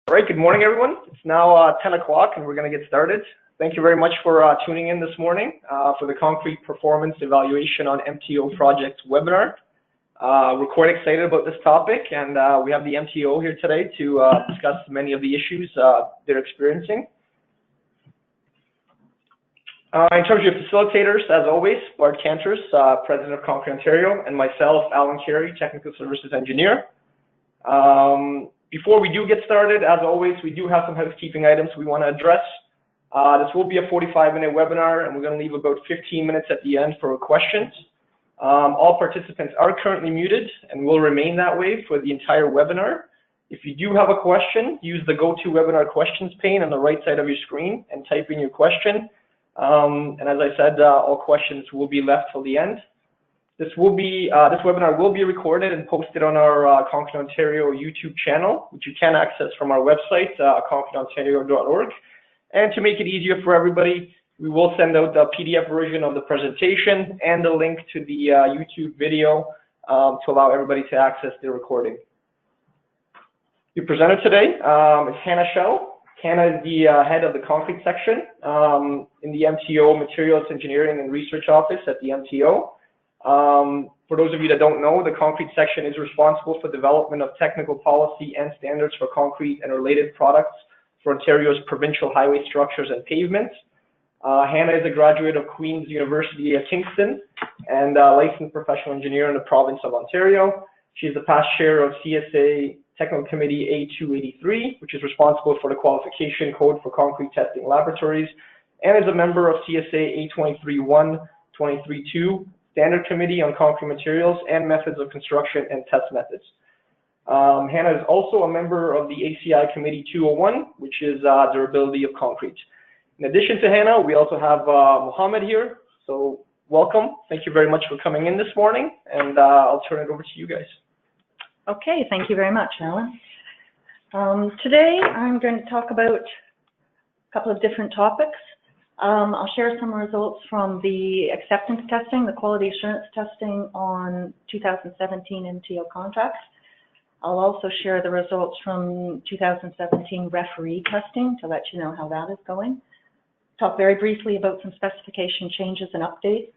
All right, good morning, everyone. It's now 10 o'clock, and we're going to get started. Thank you very much for tuning in this morning for the Concrete Performance Evaluation on MTO Project webinar. We're quite excited about this topic, and we have the MTO here today to discuss many of the issues they're experiencing. In terms of facilitators, as always, Bart Canters, President of Concrete Ontario, and myself, Alan Carey, Technical Services Engineer. Before we do get started, as always, we do have some housekeeping items we want to address. This will be a 45-minute webinar, and we're going to leave about 15 minutes at the end for questions. All participants are currently muted and will remain that way for the entire webinar. If you do have a question, use the GoToWebinar questions pane on the right side of your screen and type in your question. And as I said, all questions will be left till the end. This webinar will be recorded and posted on our Concrete Ontario YouTube channel, which you can access from our website, concreteontario.org. And to make it easier for everybody, we will send out the PDF version of the presentation and the link to the YouTube video to allow everybody to access the recording. Your presenter today is Hannah Schell. Hannah is the head of the concrete section in the MTO Materials Engineering and Research Office at the MTO. For those of you that don't know, the concrete section is responsible for development of technical policy and standards for concrete and related products for Ontario's provincial highway structures and pavements. Hannah is a graduate of Queen's University of Kingston and a licensed professional engineer in the province of Ontario. She is the past chair of CSA Technical Committee A283, which is responsible for the qualification code for concrete testing laboratories, and is a member of CSA A231, 232, Standard Committee on Concrete Materials and Methods of Construction and Test Methods. Hannah is also a member of the ACI Committee 201, which is Durability of Concrete. In addition to Hannah, we also have Mohammed here. So welcome. Thank you very much for coming in this morning, and I'll turn it over to you guys. Okay, thank you very much, Alan. Today I'm going to talk about a couple of different topics. I'll share some results from the acceptance testing, the quality assurance testing on 2017 MTO contracts. I'll also share the results from 2017 referee testing to let you know how that is going. Talk very briefly about some specification changes and updates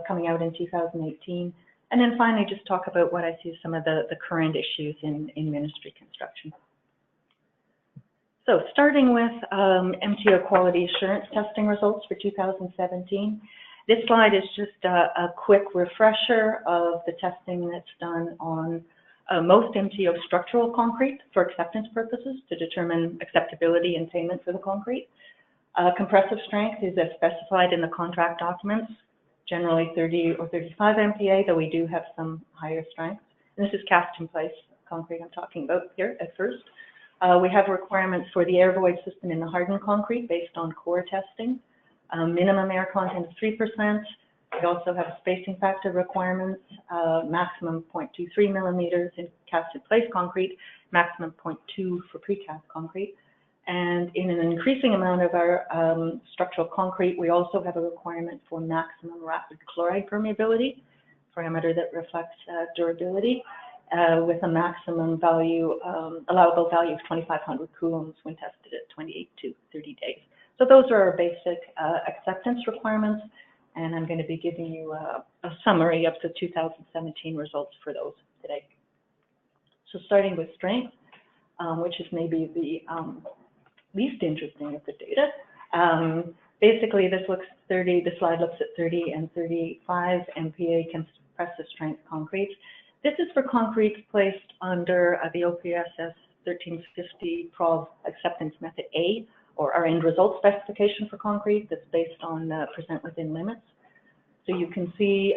coming out in 2018. And then finally, just talk about what I see as some of the current issues in ministry construction. So starting with MTO quality assurance testing results for 2017. This slide is just a quick refresher of the testing that's done on most MTO structural concrete for acceptance purposes to determine acceptability and payment for the concrete. Compressive strength is as specified in the contract documents, generally 30 or 35 MPa, though we do have some higher strengths. And this is cast in place concrete I'm talking about here at first. We have requirements for the air void system in the hardened concrete based on core testing. Minimum air content of 3%. We also have spacing factor requirements, maximum 0.23 millimeters in cast in place concrete, maximum 0.2 for precast concrete. And in an increasing amount of our structural concrete, we also have a requirement for maximum rapid chloride permeability, parameter that reflects durability, with a maximum value, allowable value of 2,500 coulombs when tested at 28 to 30 days. So those are our basic acceptance requirements, and I'm going to be giving you a summary of the 2017 results for those today. So starting with strength, which is maybe the least interesting of the data. Basically, this slide looks at 30 and 35 MPa compressive strength concrete. This is for concrete placed under the OPSS 1350 Prov Acceptance Method A, or our end result specification for concrete that's based on percent within limits. So you can see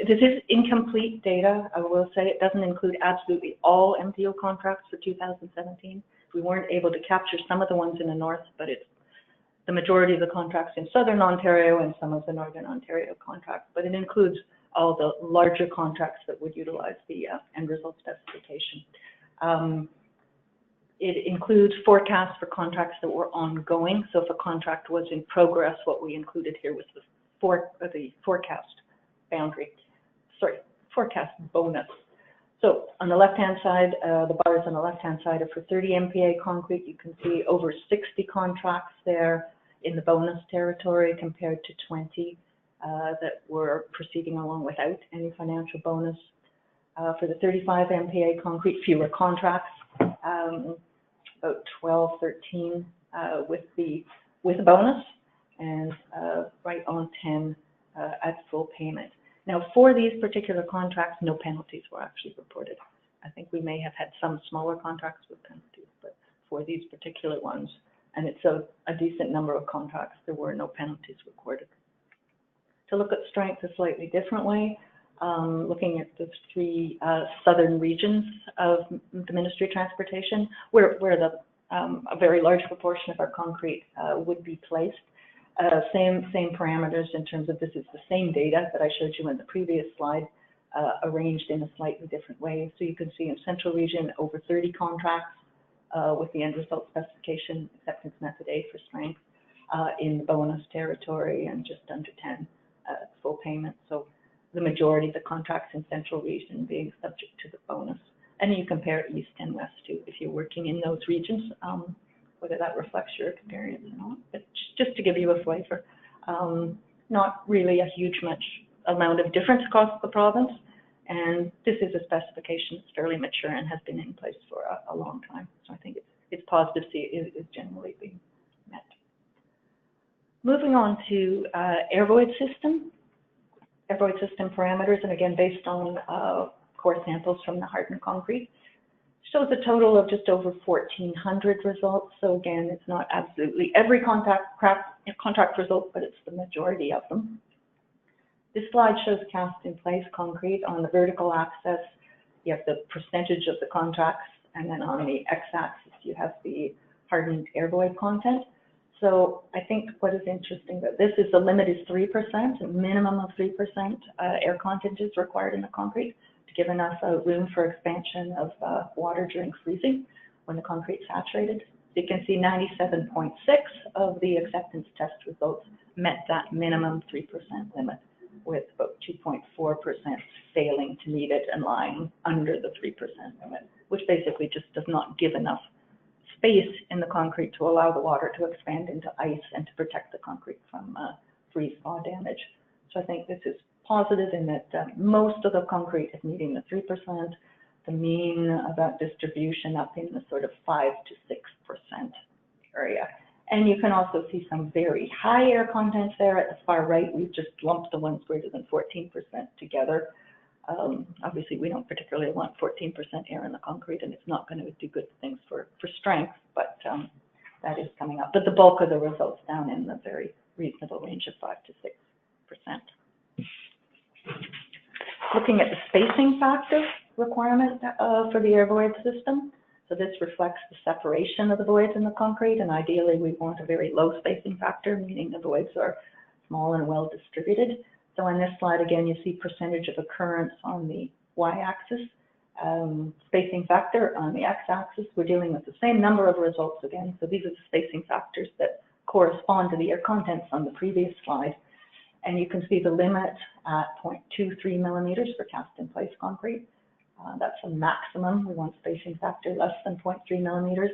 this is incomplete data. I will say it doesn't include absolutely all MTO contracts for 2017. We weren't able to capture some of the ones in the north, but it's the majority of the contracts in southern Ontario and some of the northern Ontario contracts. But it includes all the larger contracts that would utilize the end result specification. It includes forecasts for contracts that were ongoing. So if a contract was in progress, what we included here was the forecast boundary. Sorry, forecast bonus. So on the left-hand side, the bars on the left-hand side are for 30 MPa concrete. You can see over 60 contracts there in the bonus territory compared to 20 that were proceeding along without any financial bonus. For the 35 MPa concrete, fewer contracts, about 12, 13 with a bonus, and right on 10 at full payment. Now, for these particular contracts, no penalties were actually reported. I think we may have had some smaller contracts with penalties, but for these particular ones, and it's a decent number of contracts, there were no penalties recorded. To look at strength a slightly different way, looking at the three southern regions of the Ministry of Transportation, where a very large proportion of our concrete would be placed. Same parameters in terms of this is the same data that I showed you in the previous slide, arranged in a slightly different way. So you can see in Central Region over 30 contracts with the end result specification acceptance method A for strength, in the bonus territory, and just under 10 full payment. So the majority of the contracts in Central Region being subject to the bonus. And you compare East and West too, if you're working in those regions, whether that reflects your experience or not. But just to give you a flavor, not really a huge amount of difference across the province. And this is a specification that's fairly mature and has been in place for a long time. So I think it's positive to see it is generally being met. Moving on to air void system parameters, and again, based on core samples from the hardened concrete. Shows a total of just over 1,400 results. So again, it's not absolutely every contract result, but it's the majority of them. This slide shows cast in place concrete. On the vertical axis, you have the percentage of the contracts, and then on the x-axis, you have the hardened air void content. So I think what is interesting about this is the limit is 3%, a minimum of 3% air content is required in the concrete, giving us a room for expansion of water during freezing when the concrete's saturated. So you can see 97.6 of the acceptance test results met that minimum 3% limit, with about 2.4% failing to meet it and lying under the 3% limit, which basically just does not give enough space in the concrete to allow the water to expand into ice and to protect the concrete from freeze-thaw damage. So I think this is positive in that most of the concrete is meeting the 3%, the mean of that distribution up in the sort of 5 to 6% area. And you can also see some very high air contents there at the far right. We've just lumped the ones greater than 14% together. Obviously, we don't particularly want 14% air in the concrete, and it's not going to do good things for strength, but that is coming up. But the bulk of the results down in the very reasonable range of 5 to 6%. Looking at the spacing factor requirement for the air void system. So this reflects the separation of the voids in the concrete, and ideally we want a very low spacing factor, meaning the voids are small and well distributed. So on this slide, again, you see percentage of occurrence on the y-axis, spacing factor on the x-axis. We're dealing with the same number of results again. So these are the spacing factors that correspond to the air contents on the previous slide. And you can see the limit at 0.23 millimeters for cast in place concrete. That's a maximum. We want spacing factor less than 0.3 millimeters.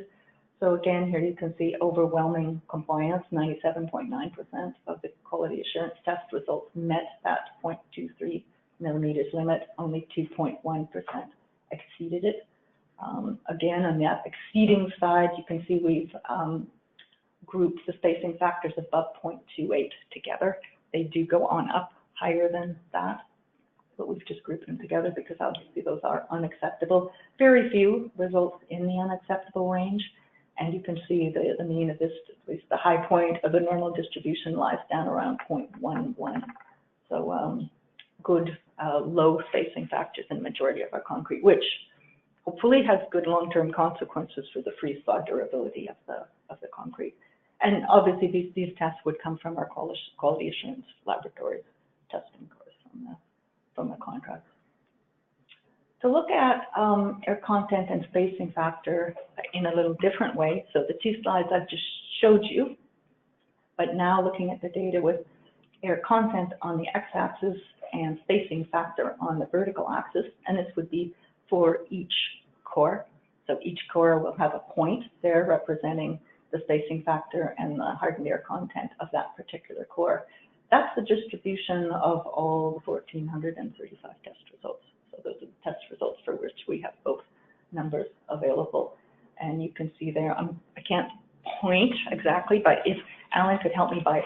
So again, here you can see overwhelming compliance, 97.9% of the quality assurance test results met that 0.23 millimeters limit, only 2.1% exceeded it. Again, on that exceeding side, you can see we've grouped the spacing factors above 0.28 together. They do go on up higher than that, but we've just grouped them together because obviously those are unacceptable. Very few results in the unacceptable range. And you can see the mean of this, at least the high point of the normal distribution lies down around 0.11. So good low spacing factors in the majority of our concrete, which hopefully has good long-term consequences for the freeze-thaw durability of the concrete. And obviously these tests would come from our quality assurance laboratories testing course from the contract. To look at air content and spacing factor in a little different way, so the two slides I've just showed you, but now looking at the data with air content on the x-axis and spacing factor on the vertical axis, and this would be for each core. So each core will have a point there representing the spacing factor and the hardened air content of that particular core. That's the distribution of all the 1,435 test results. So those are the test results for which we have both numbers available. And you can see there, I can't point exactly, but if Alan could help me by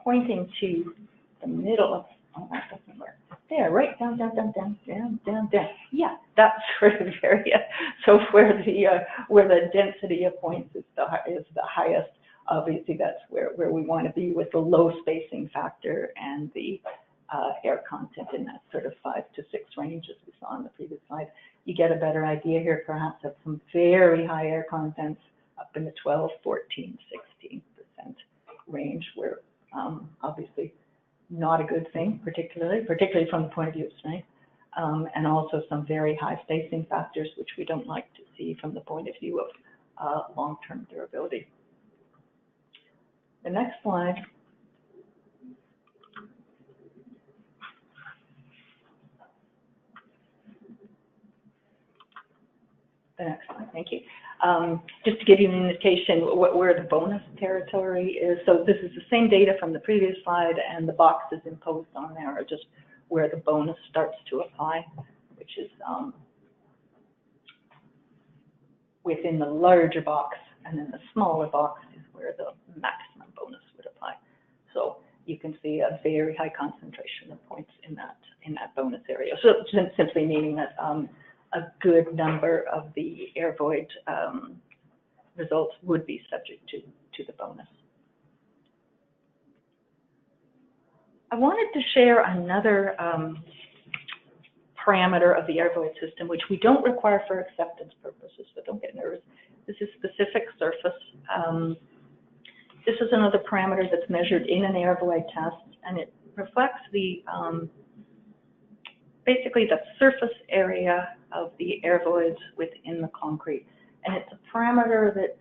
pointing to the middle of, oh, that doesn't work. There, right down. Yeah, that's sort of area. So where the density of points is the highest, obviously that's where we want to be with the low spacing factor and the air content in that sort of 5 to 6 range as we saw on the previous slide. You get a better idea here perhaps of some very high air contents up in the 12, 14, 16% range, where obviously not a good thing, particularly from the point of view of strength, and also some very high spacing factors, which we don't like to see from the point of view of long-term durability. The next slide. The next slide, thank you. Just to give you an indication where the bonus territory is. So this is the same data from the previous slide, and the boxes imposed on there are just where the bonus starts to apply, which is within the larger box, and then the smaller box is where the maximum bonus would apply. So you can see a very high concentration of points in that bonus area. So simply meaning that a good number of the air void results would be subject to the bonus. I wanted to share another parameter of the air void system, which we don't require for acceptance purposes, so don't get nervous. This is specific surface. This is another parameter that's measured in an air void test, and it reflects the basically the surface area of the air voids within the concrete. And it's a parameter that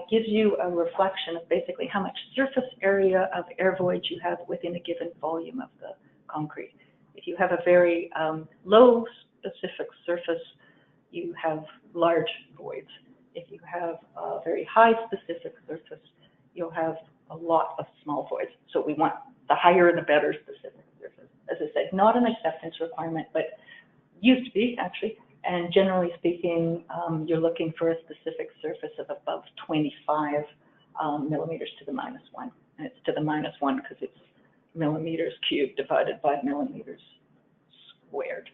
gives you a reflection of basically how much surface area of air voids you have within a given volume of the concrete. If you have a very low specific surface, you have large voids. If you have a very high specific surface, you'll have a lot of small voids. So we want the higher the better specific surface. As I said, not an acceptance requirement, but used to be actually. And generally speaking, you're looking for a specific surface of above 25 millimeters to the -1. And it's to the -1 because it's millimeters cubed divided by millimeters squared.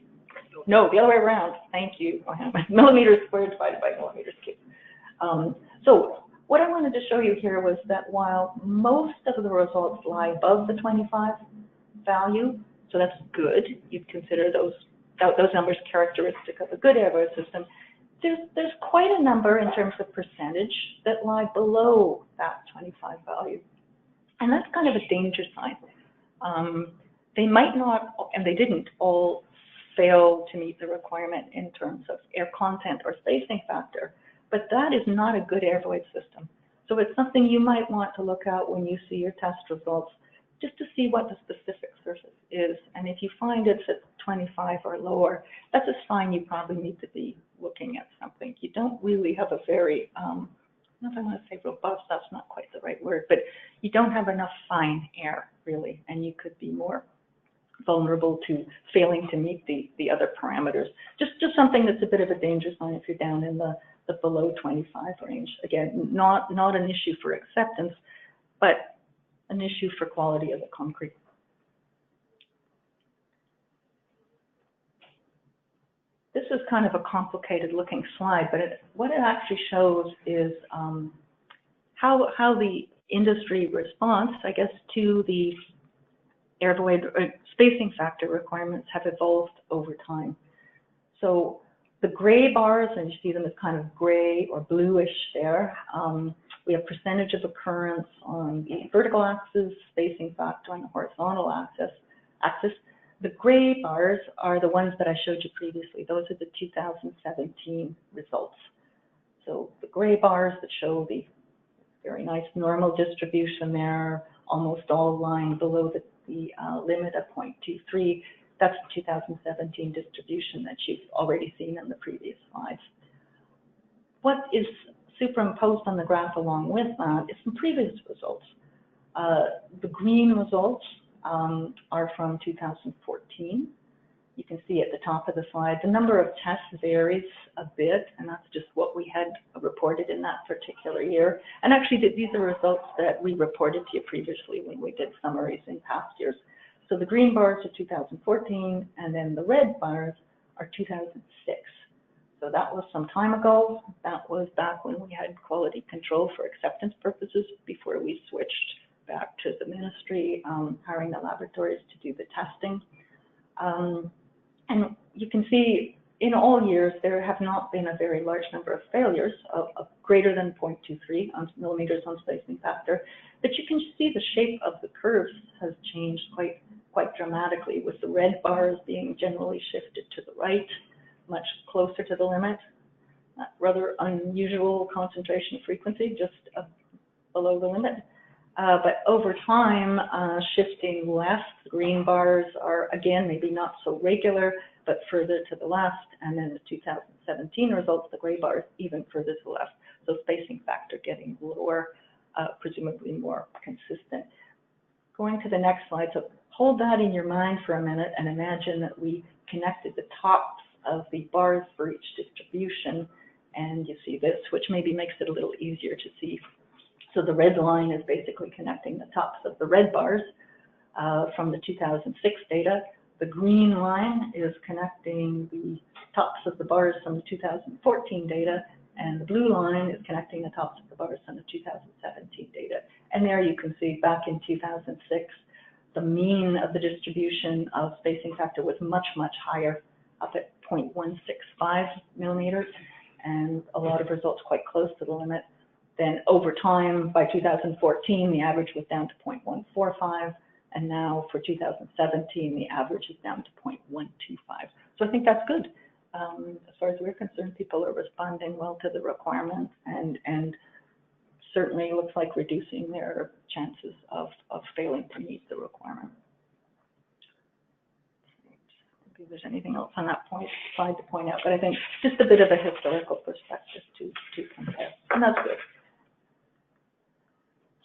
No, the other way around. Thank you. Millimeters squared divided by millimeters cubed. So what I wanted to show you here was that while most of the results lie above the 25 value, so that's good, you'd consider those numbers characteristic of a good air void system, there's quite a number in terms of percentage that lie below that 25 value. And that's kind of a danger sign. They might not, and they didn't all fail to meet the requirement in terms of air content or spacing factor, but that is not a good air void system. So it's something you might want to look at when you see your test results, just to see what the specific surface is. And if you find it's at 25 or lower, that's a sign you probably need to be looking at something. You don't really have a very, I don't know if I want to say robust, that's not quite the right word, but you don't have enough fine air, really, and you could be more vulnerable to failing to meet the other parameters. Just something that's a bit of a danger sign if you're down in the below 25 range. Again, not an issue for acceptance, but an issue for quality of the concrete. This is kind of a complicated looking slide, but what it actually shows is how the industry response, I guess, to the air void spacing factor requirements have evolved over time. So the gray bars, and you see them as kind of gray or bluish there, we have percentage of occurrence on the vertical axis, spacing factor on the horizontal axis. The gray bars are the ones that I showed you previously. Those are the 2017 results. So the gray bars that show the very nice normal distribution there, almost all lying below the limit of 0.23. That's the 2017 distribution that you've already seen in the previous slides. What is superimposed on the graph along with that is some previous results. The green results are from 2014. You can see at the top of the slide, the number of tests varies a bit, and that's just what we had reported in that particular year. And actually, these are results that we reported to you previously when we did summaries in past years. So the green bars are 2014, and then the red bars are 2006. So that was some time ago. That was back when we had quality control for acceptance purposes before we switched back to the ministry, hiring the laboratories to do the testing. And you can see in all years, there have not been a very large number of failures of greater than 0.23 millimeters on spacing factor. But you can see the shape of the curves has changed quite dramatically, with the red bars being generally shifted to the right, much closer to the limit. That rather unusual concentration frequency just below the limit. But over time, shifting left, the green bars are, again, maybe not so regular, but further to the left. And then the 2017 results, the gray bars, even further to the left. So spacing factor getting lower, presumably more consistent. Going to the next slide, so hold that in your mind for a minute and imagine that we connected the tops of the bars for each distribution. And you see this, which maybe makes it a little easier to see. So the red line is basically connecting the tops of the red bars from the 2006 data. The green line is connecting the tops of the bars from the 2014 data, and the blue line is connecting the tops of the bars from the 2017 data. And there you can see back in 2006, the mean of the distribution of spacing factor was much, much higher, up at 0.165 millimeters, and a lot of results quite close to the limit. Then over time, by 2014, the average was down to 0.145, and now for 2017, the average is down to 0.125. So I think that's good. As far as we're concerned, people are responding well to the requirement, and certainly looks like reducing their chances of failing to meet the requirement. Maybe there's anything else on that slide to point out, but I think just a bit of a historical perspective to compare, and that's good.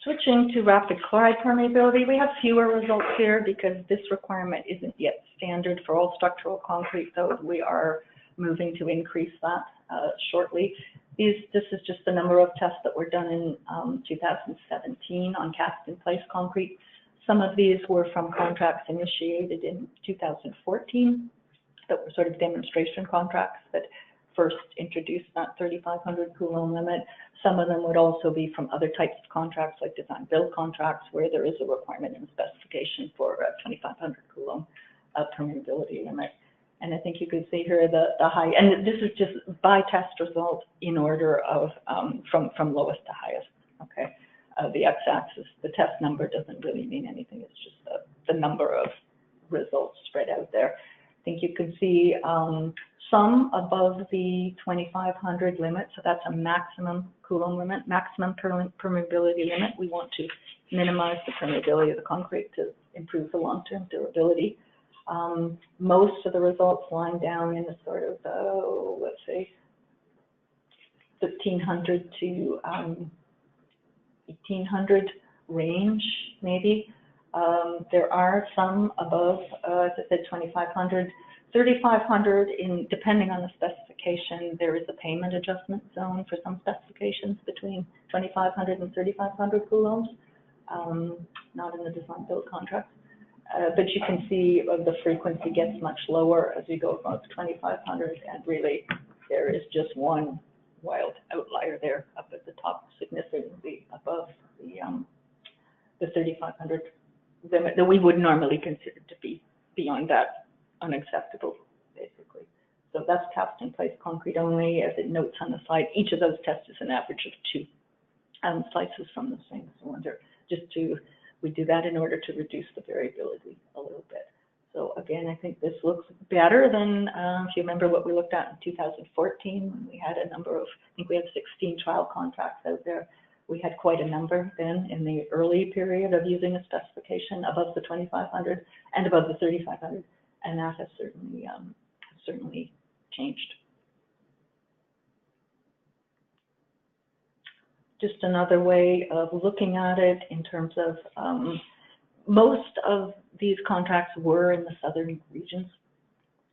Switching to rapid chloride permeability, we have fewer results here because this requirement isn't yet standard for all structural concrete, so we are moving to increase that shortly. This is just the number of tests that were done in 2017 on cast-in-place concrete. Some of these were from contracts initiated in 2014 that were sort of demonstration contracts that first introduced that 3,500 coulomb limit. Some of them would also be from other types of contracts, like design-build contracts, where there is a requirement in the specification for a 2,500 coulomb permeability limit. And I think you could see here the high, and this is just by test result in order of from lowest to highest. Okay, the x-axis, the test number doesn't really mean anything. It's just the number of results spread out there. I think you can see some above the 2,500 limit, so that's a maximum coulomb limit, maximum permeability limit. We want to minimize the permeability of the concrete to improve the long-term durability. Most of the results line down in the sort of, let's say, 1,500 to 1,800 range, maybe. There are some above, as I said, 2,500. 3,500, depending on the specification, there is a payment adjustment zone for some specifications between 2,500 and 3,500 coulombs, not in the design-build contracts. But you can see the frequency gets much lower as you go above 2,500, and really there is just one wild outlier there up at the top, significantly above the 3,500 limit that we would normally consider to be beyond that unacceptable, basically. So that's cast-in-place concrete only, as it notes on the slide. Each of those tests is an average of 2 slices from the same cylinder. We do that in order to reduce the variability a little bit. So again, I think this looks better than, if you remember what we looked at in 2014, when we had a number of, I think we had 16 trial contracts out there. We had quite a number then in the early period of using a specification above the 2,500 and above the 3,500. and that has certainly changed. Just another way of looking at it in terms of most of these contracts were in the southern regions,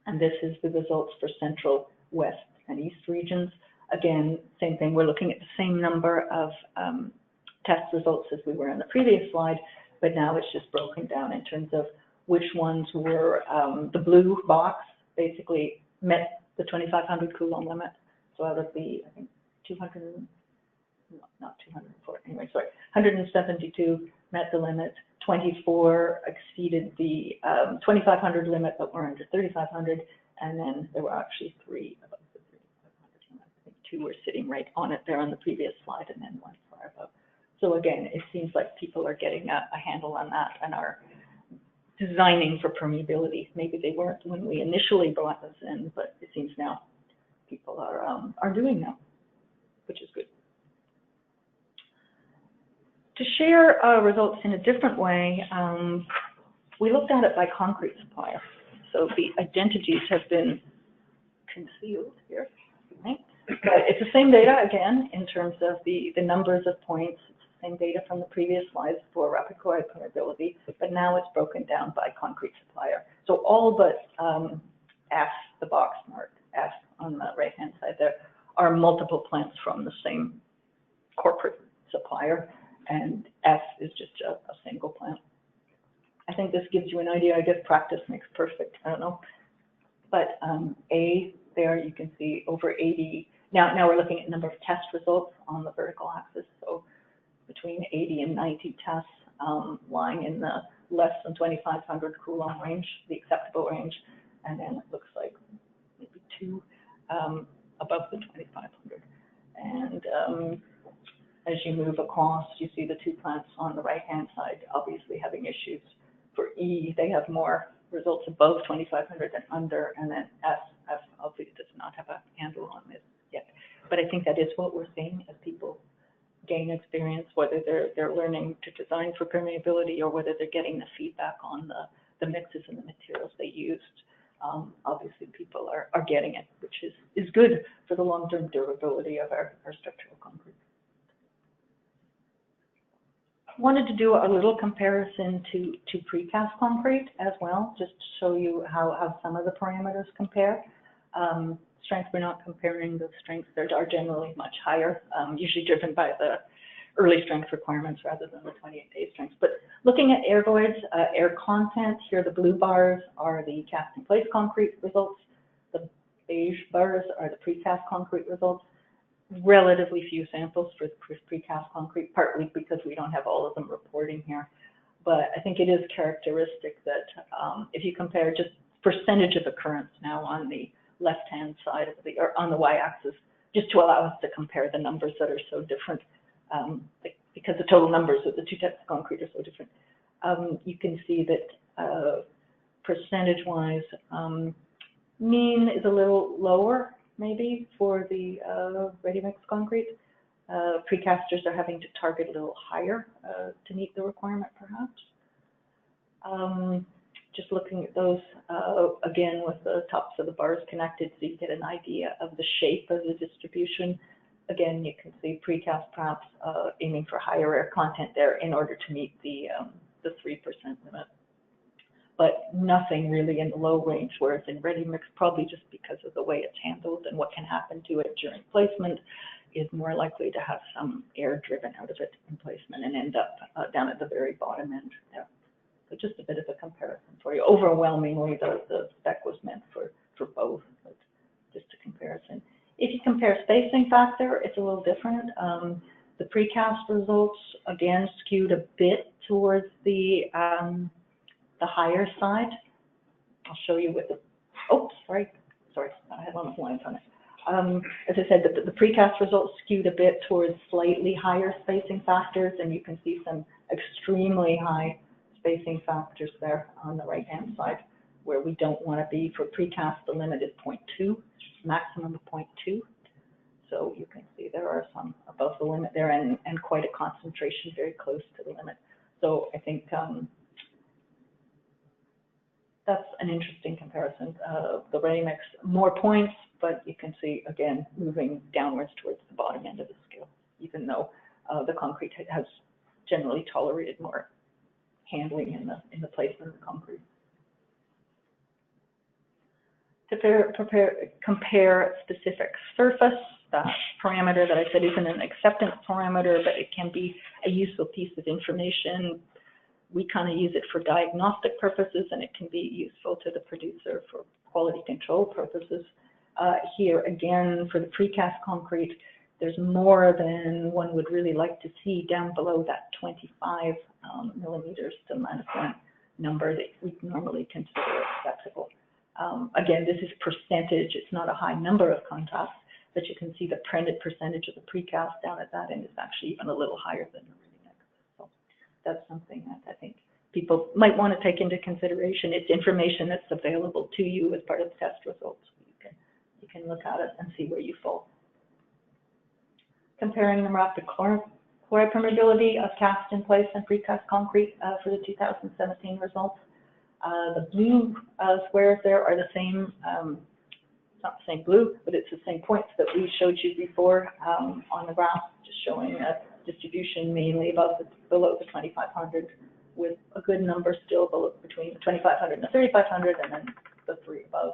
and this is the results for central, west, and east regions. Again, same thing, we're looking at the same number of test results as we were in the previous slide, but now it's just broken down in terms of which ones were, the blue box basically met the 2,500 Coulomb limit. So out of the, I think, 172 met the limit, 24 exceeded the 2,500 limit, but were under 3,500, and then there were actually 3 above the 3,500 limit. I think 2 were sitting right on it there on the previous slide, and then 1 far above. So again, it seems like people are getting a handle on that and are designing for permeability. Maybe they weren't when we initially brought this in, but it seems now people are doing that, which is good. To share results in a different way, we looked at it by concrete supplier. So the identities have been concealed here, right? But it's the same data again in terms of the numbers of points. It's the same data from the previous slides for rapid chloride permeability, but now it's broken down by concrete supplier. So all but F, the box marked F on the right-hand side there, are multiple plants from the same corporate supplier, and F is just a single plant. I think this gives you an idea. I guess practice makes perfect. I don't know. But A, there you can see over 80. Now we're looking at number of test results on the vertical axis. So between 80 and 90 tests lying in the less than 2,500 Coulomb range, the acceptable range. And then it looks like maybe 2 above the 2,500. And as you move across, you see the 2 plants on the right-hand side obviously having issues. For E, they have more results above 2,500 than under, and then F obviously does not have a handle on this yet. But I think that is what we're seeing as people gain experience, whether they're learning to design for permeability or whether they're getting the feedback on the mixes and the materials they used. Obviously, people are getting it, which is good for the long-term durability of our structural concrete. Wanted to do a little comparison to precast concrete as well, just to show you how some of the parameters compare. Strength, we're not comparing the strengths that are generally much higher, usually driven by the early strength requirements rather than the 28-day strengths. But looking at ergoids, air content, here the blue bars are the cast in place concrete results. The beige bars are the precast concrete results. Relatively few samples for precast concrete, partly because we don't have all of them reporting here. But I think it is characteristic that if you compare just percentage of occurrence now on the left-hand side of or on the y-axis, just to allow us to compare the numbers that are so different, because the total numbers of the 2 types of concrete are so different. You can see that percentage-wise, mean is a little lower, maybe, for the ready-mix concrete. Precasters are having to target a little higher to meet the requirement, perhaps. Just looking at those, again, with the tops of the bars connected, so you get an idea of the shape of the distribution. Again, you can see precast perhaps aiming for higher air content there in order to meet the 3% limit. But nothing really in the low range, whereas in ready-mix, probably just because of the way it's handled and what can happen to it during placement, is more likely to have some air driven out of it in placement and end up down at the very bottom end there. So just a bit of a comparison for you. Overwhelmingly, the spec was meant for both, but just a comparison. If you compare spacing factor, it's a little different. The precast results, again, skewed a bit towards the higher side. I'll show you with the, sorry, I had one of the lines on it. As I said, the precast results skewed a bit towards slightly higher spacing factors, and you can see some extremely high spacing factors there on the right-hand side, where we don't want to be. For precast, the limit is 0.2, maximum of 0.2. So you can see there are some above the limit there and quite a concentration very close to the limit. So I think that's an interesting comparison. The ready-mix, more points, but you can see, again, moving downwards towards the bottom end of the scale, even though the concrete has generally tolerated more handling in the placement of the concrete. To compare specific surface, that parameter that I said isn't an acceptance parameter, but it can be a useful piece of information. We kind of use it for diagnostic purposes, and it can be useful to the producer for quality control purposes. Here, again, for the precast concrete, there's more than one would really like to see down below that 25 millimeters to -1 number that we normally consider acceptable. Again, this is percentage. It's not a high number of contrasts, but you can see the printed percentage of the precast down at that end is actually even a little higher than the ready-mix. So that's something that I think people might want to take into consideration. It's information that's available to you as part of the test results. You can look at it and see where you fall. Comparing the rapid chloride permeability of cast in place and precast concrete for the 2017 results. The blue squares there are the same, not the same blue, but it's the same points that we showed you before on the graph, just showing a distribution mainly below the 2500, with a good number still below, between the 2500 and the 3500, and then the 3 above.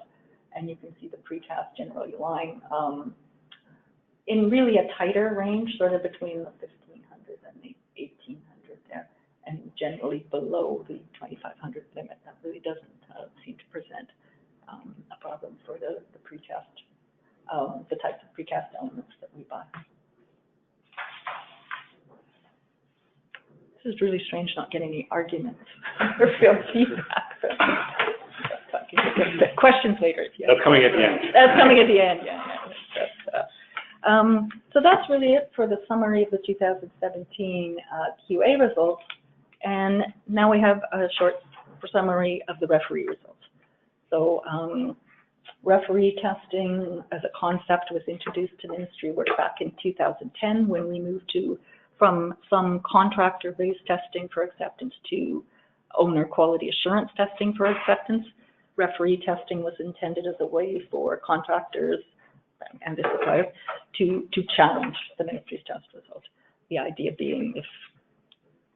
And you can see the precast generally lying in really a tighter range, sort of between the 1500 and the 1800 there, and generally below the 2500 limit. That really doesn't seem to present a problem for the precast, the types of precast elements that we buy. This is really strange not getting any arguments or field feedback. Questions later. Yeah. That's coming at the end. That's coming at the end, yeah. So that's really it for the summary of the 2017 QA results. And now we have a short summary of the referee results. So referee testing as a concept was introduced to ministry work back in 2010 when we moved from some contractor-based testing for acceptance to owner quality assurance testing for acceptance. Referee testing was intended as a way for contractors and the suppliers to challenge the ministry's test result. The idea being if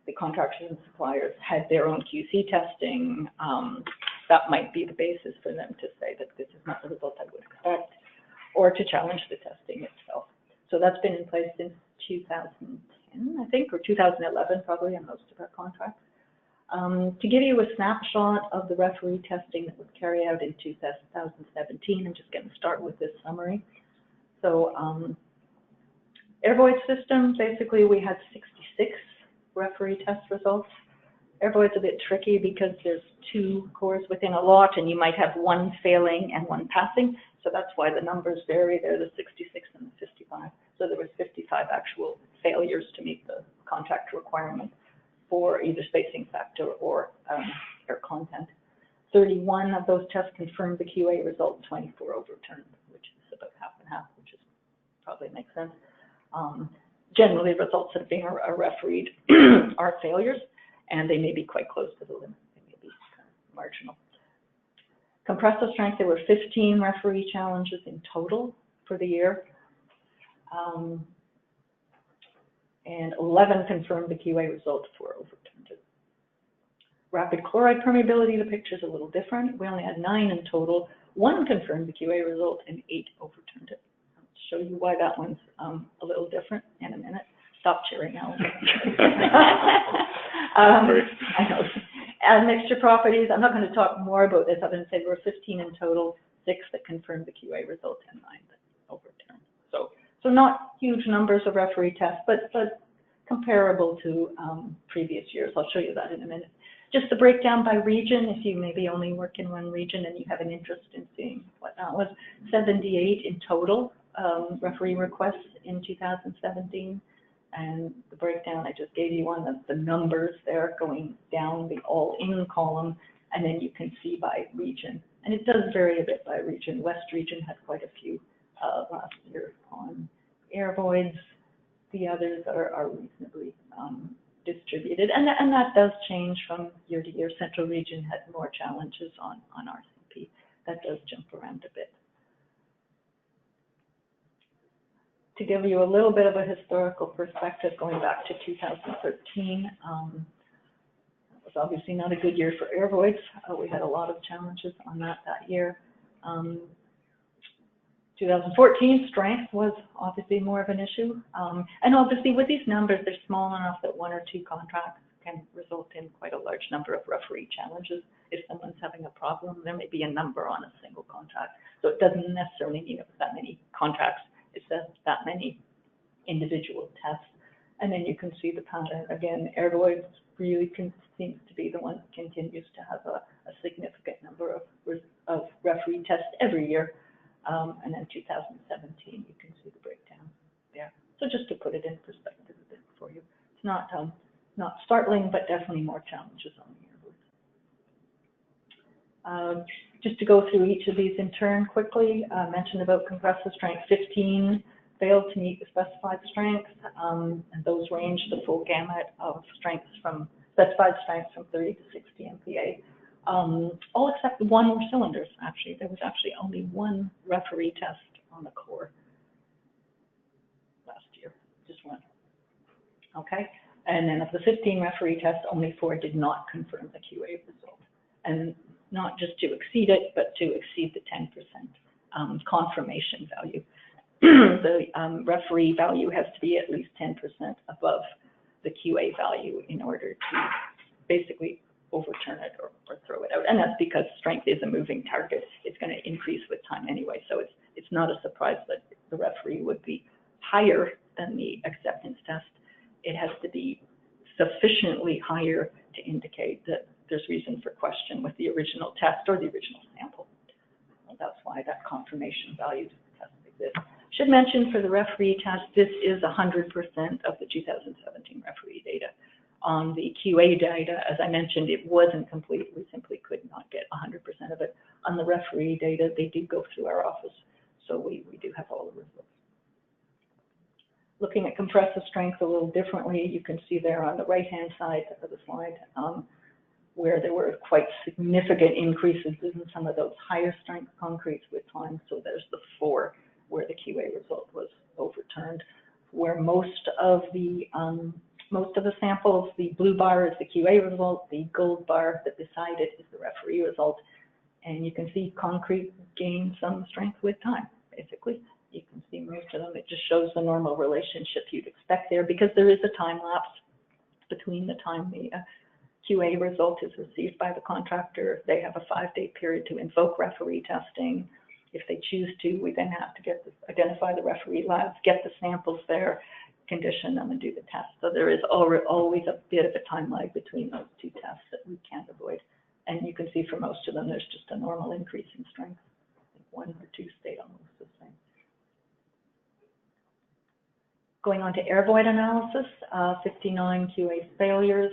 the contractors and suppliers had their own QC testing, that might be the basis for them to say that this is not the result I would expect, or to challenge the testing itself. So that's been in place since 2010, I think, or 2011 probably on most of our contracts. To give you a snapshot of the referee testing that was carried out in 2017, I'm just going to start with this summary. So air void system, basically we had 66 referee test results. Air void's a bit tricky because there's 2 cores within a lot, and you might have 1 failing and 1 passing. So that's why the numbers vary. They're the 66 and the 55. So there was 55 actual failures to meet the contract requirement for either spacing factor or air content. 31 of those tests confirmed the QA result, 24 overturned, which is about half and half, which is probably makes sense. Generally, results that are being refereed are failures, and they may be quite close to the limit. They may be marginal. Compressive strength, there were 15 referee challenges in total for the year. And 11 confirmed the QA result, 4 overturned it. Rapid chloride permeability, the picture's a little different. We only had 9 in total. 1 confirmed the QA result and 8 overturned it. I'll show you why that one's a little different in a minute. Stop cheering now. I know. Mixture properties, I'm not going to talk more about this other than say there were 15 in total, 6 that confirmed the QA result and 9 that overturned. So not huge numbers of referee tests, but comparable to previous years. I'll show you that in a minute. Just the breakdown by region, if you maybe only work in one region and you have an interest in seeing what that was. 78 in total referee requests in 2017. And the breakdown I just gave you on the numbers there going down the all-in column, and then you can see by region. And it does vary a bit by region. West region had quite a few last year on air voids. The others are reasonably distributed. distributed, and that does change from year to year. Central region had more challenges on RCP. That does jump around a bit. To give you a little bit of a historical perspective, going back to 2013, it was obviously not a good year for air voids. We had a lot of challenges on that year. 2014, strength was obviously more of an issue. And obviously with these numbers, they're small enough that one or two contracts can result in quite a large number of referee challenges. If someone's having a problem, there may be a number on a single contract. So it doesn't necessarily mean it was that many contracts. It says that many individual tests. And then you can see the pattern. Again, air voids really seems to be the one that continues to have a significant number of referee tests every year. And then 2017, you can see the breakdown there. So just to put it in perspective a bit for you, it's not startling, but definitely more challenges on the air voids. Just to go through each of these in turn quickly, I mentioned about compressive strength. 15 failed to meet the specified strength, and those range the full gamut of strengths from specified strengths from 30 to 60 MPa. All except one were cylinders, actually. There was actually only one referee test on the core last year, just one. Okay, and then of the 15 referee tests, only 4 did not confirm the QA result. And not just to exceed it, but to exceed the 10% confirmation value. The referee value has to be at least 10% above the QA value in order to basically overturn it or throw it out. And that's because strength is a moving target. It's going to increase with time anyway. So it's not a surprise that the referee would be higher than the acceptance test. It has to be sufficiently higher to indicate that there's reason for question with the original test or the original sample. Well, that's why that confirmation value test exists. Should mention for the referee test, this is 100% of the 2017 referee data. On the QA data, as I mentioned, it wasn't complete. We simply could not get 100% of it. On the referee data, they did go through our office, so we do have all the results. Looking at compressive strength a little differently, you can see there on the right-hand side of the slide where there were quite significant increases in some of those higher strength concretes with time. So there's the 4 where the QA result was overturned, where most of the samples, the blue bar is the QA result, the gold bar that beside it is the referee result. And you can see concrete gain some strength with time, basically. You can see most of them. It just shows the normal relationship you'd expect there because there is a time lapse between the time the QA result is received by the contractor. They have a 5-day period to invoke referee testing. If they choose to, we then have to identify the referee labs, get the samples there, condition them, and do the test. So there is always a bit of a time lag between those two tests that we can't avoid. And you can see for most of them, there's just a normal increase in strength. I think 1 or 2 stayed almost the same. Going on to air void analysis, 59 QA failures,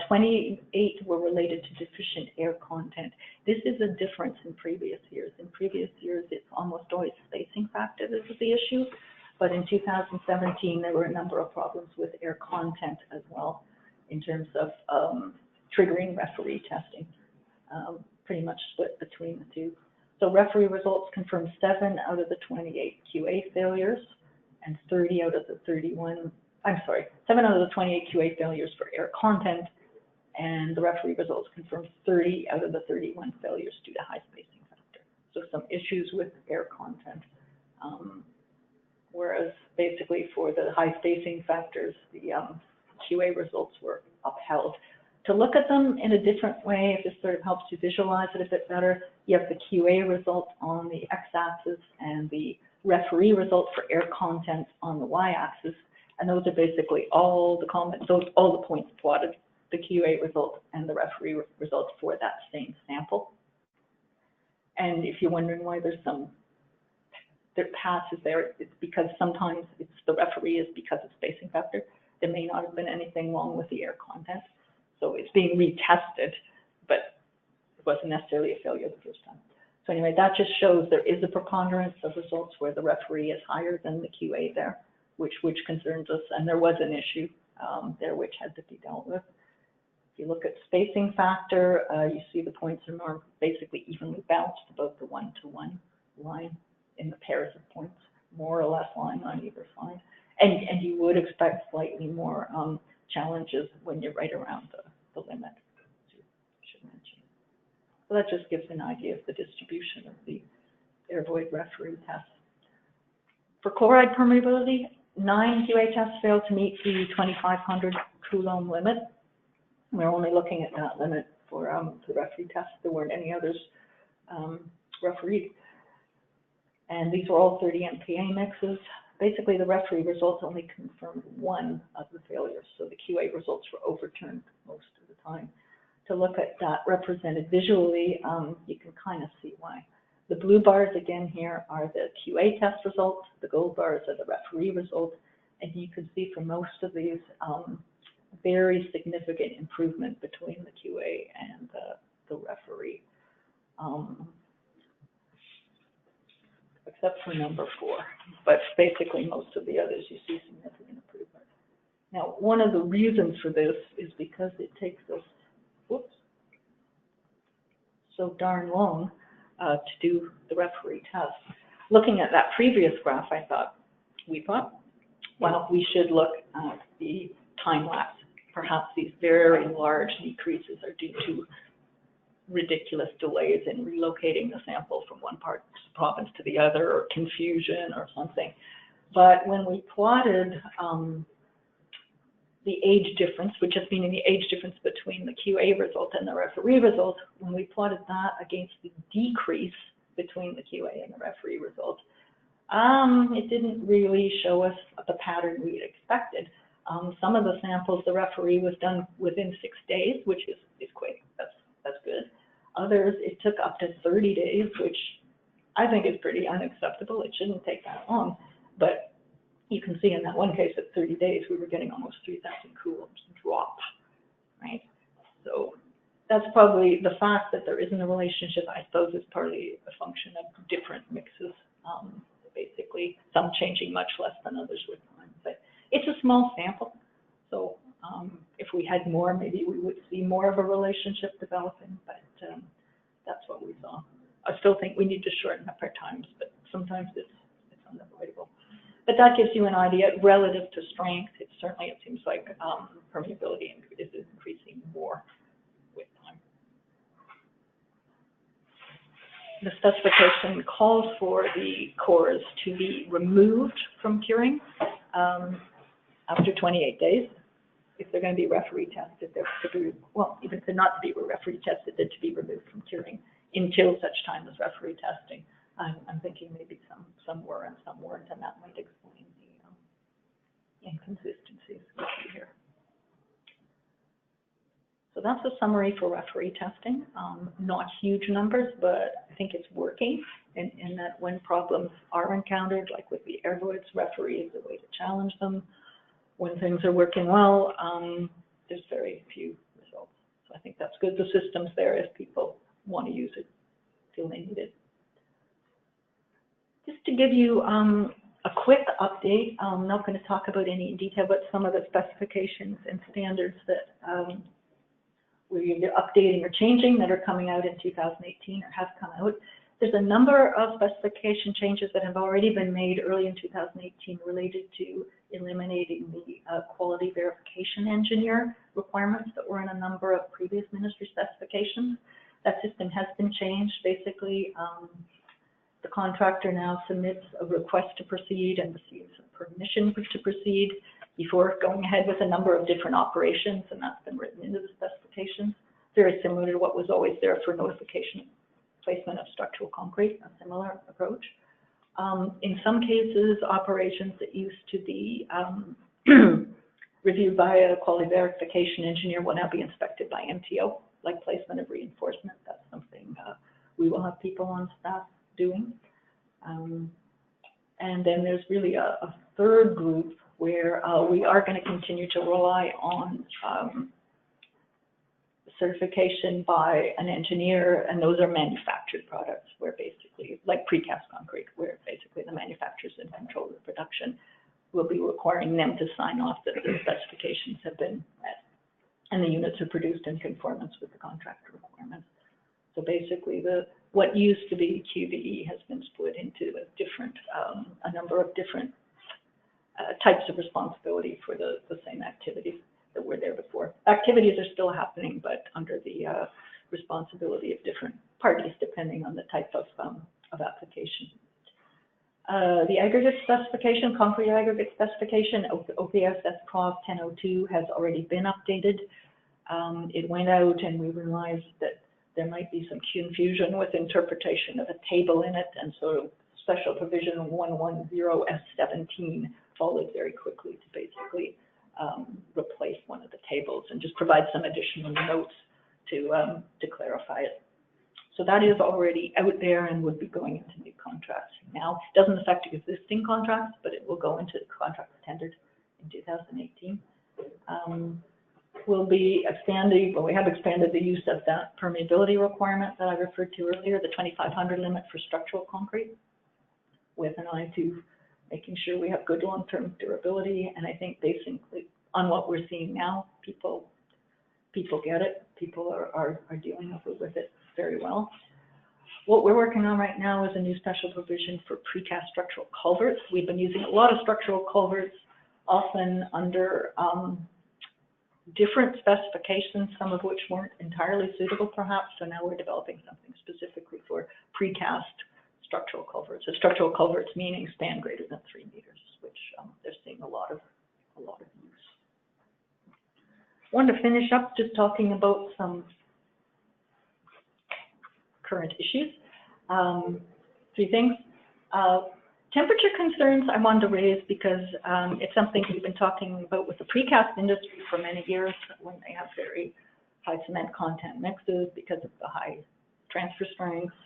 28 were related to deficient air content. This is a difference in previous years. In previous years, it's almost always spacing factor that was the issue. But in 2017, there were a number of problems with air content as well in terms of triggering referee testing, pretty much split between the two. So referee results confirmed 7 out of the 28 QA failures and 30 out of the 31, 7 out of the 28 QA failures for air content, and the referee results confirmed 30 out of the 31 failures due to high spacing factor. So some issues with air content. Whereas basically for the high spacing factors, the QA results were upheld. To look at them in a different way, if this sort of helps you visualize it a bit better, you have the QA result on the x-axis and the referee result for air content on the y-axis, and those are basically all the comments, all the points plotted, the QA result and the referee result for that same sample. And if you're wondering why there's some passes there, it's because sometimes it's the referee is because of spacing factor. There may not have been anything wrong with the air content. So it's being retested, but it wasn't necessarily a failure the first time. So anyway, that just shows there is a preponderance of results where the referee is higher than the QA there, which concerns us. And there was an issue there which had to be dealt with. If you look at spacing factor, you see the points are more basically evenly balanced about the 1-to-1 line in the pairs of points, more or less lying on either side. And you would expect slightly more challenges when you're right around the limit, as you should mention. So that just gives an idea of the distribution of the air void referee tests. For chloride permeability, 9 QA tests failed to meet the 2,500 Coulomb limit. We're only looking at that limit for the referee tests. There weren't any others refereed. And these were all 30 MPa mixes. Basically, the referee results only confirmed one of the failures, so the QA results were overturned most of the time. To look at that represented visually, you can kind of see why. The blue bars again here are the QA test results, the gold bars are the referee results, and you can see for most of these very significant improvement between the QA and the referee. Except for number 4, but basically most of the others you see significant improvement. Now, one of the reasons for this is because it takes us, so darn long to do the referee test. Looking at that previous graph, we thought, well, we should look at the time lapse. Perhaps these very large decreases are due to ridiculous delays in relocating the sample from one part of the province to the other, or confusion or something. But when we plotted the age difference, which is meaning the age difference between the QA result and the referee result, when we plotted that against the decrease between the QA and the referee result, it didn't really show us the pattern we had expected. Some of the samples, the referee was done within 6 days, which is quick. That's good. Others, it took up to 30 days, which I think is pretty unacceptable. It shouldn't take that long. But you can see in that one case at 30 days, we were getting almost 3,000 coulombs drop, right? So that's probably the fact that there isn't a relationship, I suppose, is partly a function of different mixes, basically, some changing much less than others with time. But it's a small sample, so if we had more, maybe we would see more of a relationship developing, but that's what we saw. I still think we need to shorten up our times, but sometimes it's unavoidable. But that gives you an idea relative to strength. It seems like permeability is increasing more with time. The specification calls for the cores to be removed from curing after 28 days. If they're going to be referee tested, they're to be, well, even if they're not to be referee tested, they're to be removed from curing until such time as referee testing. I'm thinking maybe some were and some weren't, and that might explain the inconsistencies we see here. So that's a summary for referee testing. Not huge numbers, but I think it's working in that when problems are encountered, like with the air voids, referee is a way to challenge them. When things are working well, there's very few results. So I think that's good. The system's there if people want to use it, feel they need it. Just to give you a quick update, I'm not going to talk about any in detail, but some of the specifications and standards that we're either updating or changing that are coming out in 2018 or have come out. There's a number of specification changes that have already been made early in 2018 related to eliminating the quality verification engineer requirements that were in a number of previous ministry specifications. That system has been changed. Basically, the contractor now submits a request to proceed and receives permission to proceed before going ahead with a number of different operations, and that's been written into the specifications. Very similar to what was always there for notification placement of structural concrete, a similar approach. In some cases, operations that used to be reviewed by a quality verification engineer will now be inspected by MTO, like placement of reinforcement. That's something we will have people on staff doing. And then there's really a third group where we are going to continue to rely on certification by an engineer, and those are manufactured products where basically, like precast concrete, where basically the manufacturer's in control of the production. we'll be requiring them to sign off that the specifications have been met and the units are produced in conformance with the contractor requirements. So basically, what used to be QBE has been split into a number of different types of responsibility for the same activities that were there before. Activities are still happening, but under the responsibility of different parties, depending on the type of application. The aggregate specification, concrete aggregate specification, OPSS Prov 1002 has already been updated. It went out and we realized that there might be some confusion with interpretation of a table in it, and so special provision 110S17 followed very quickly to basically replace one of the tables and just provide some additional notes to clarify it. So that is already out there and would be going into new contracts. Now, it doesn't affect existing contracts, but it will go into contracts tendered in 2018. We'll be expanding, well, we have expanded the use of that permeability requirement that I referred to earlier, the 2,500 limit for structural concrete, with an eye to making sure we have good long-term durability. And I think basically on what we're seeing now, people get it. People are dealing with it very well. What we're working on right now is a new special provision for precast structural culverts. We've been using a lot of structural culverts, often under different specifications, some of which weren't entirely suitable perhaps. So now we're developing something specifically for precast structural culverts. So structural culverts meaning span greater than 3 meters, which they're seeing a lot of use. I want to finish up just talking about some current issues. 3 things. Temperature concerns I wanted to raise because it's something we've been talking about with the precast industry for many years when they have very high cement content mixes because of the high transfer strengths,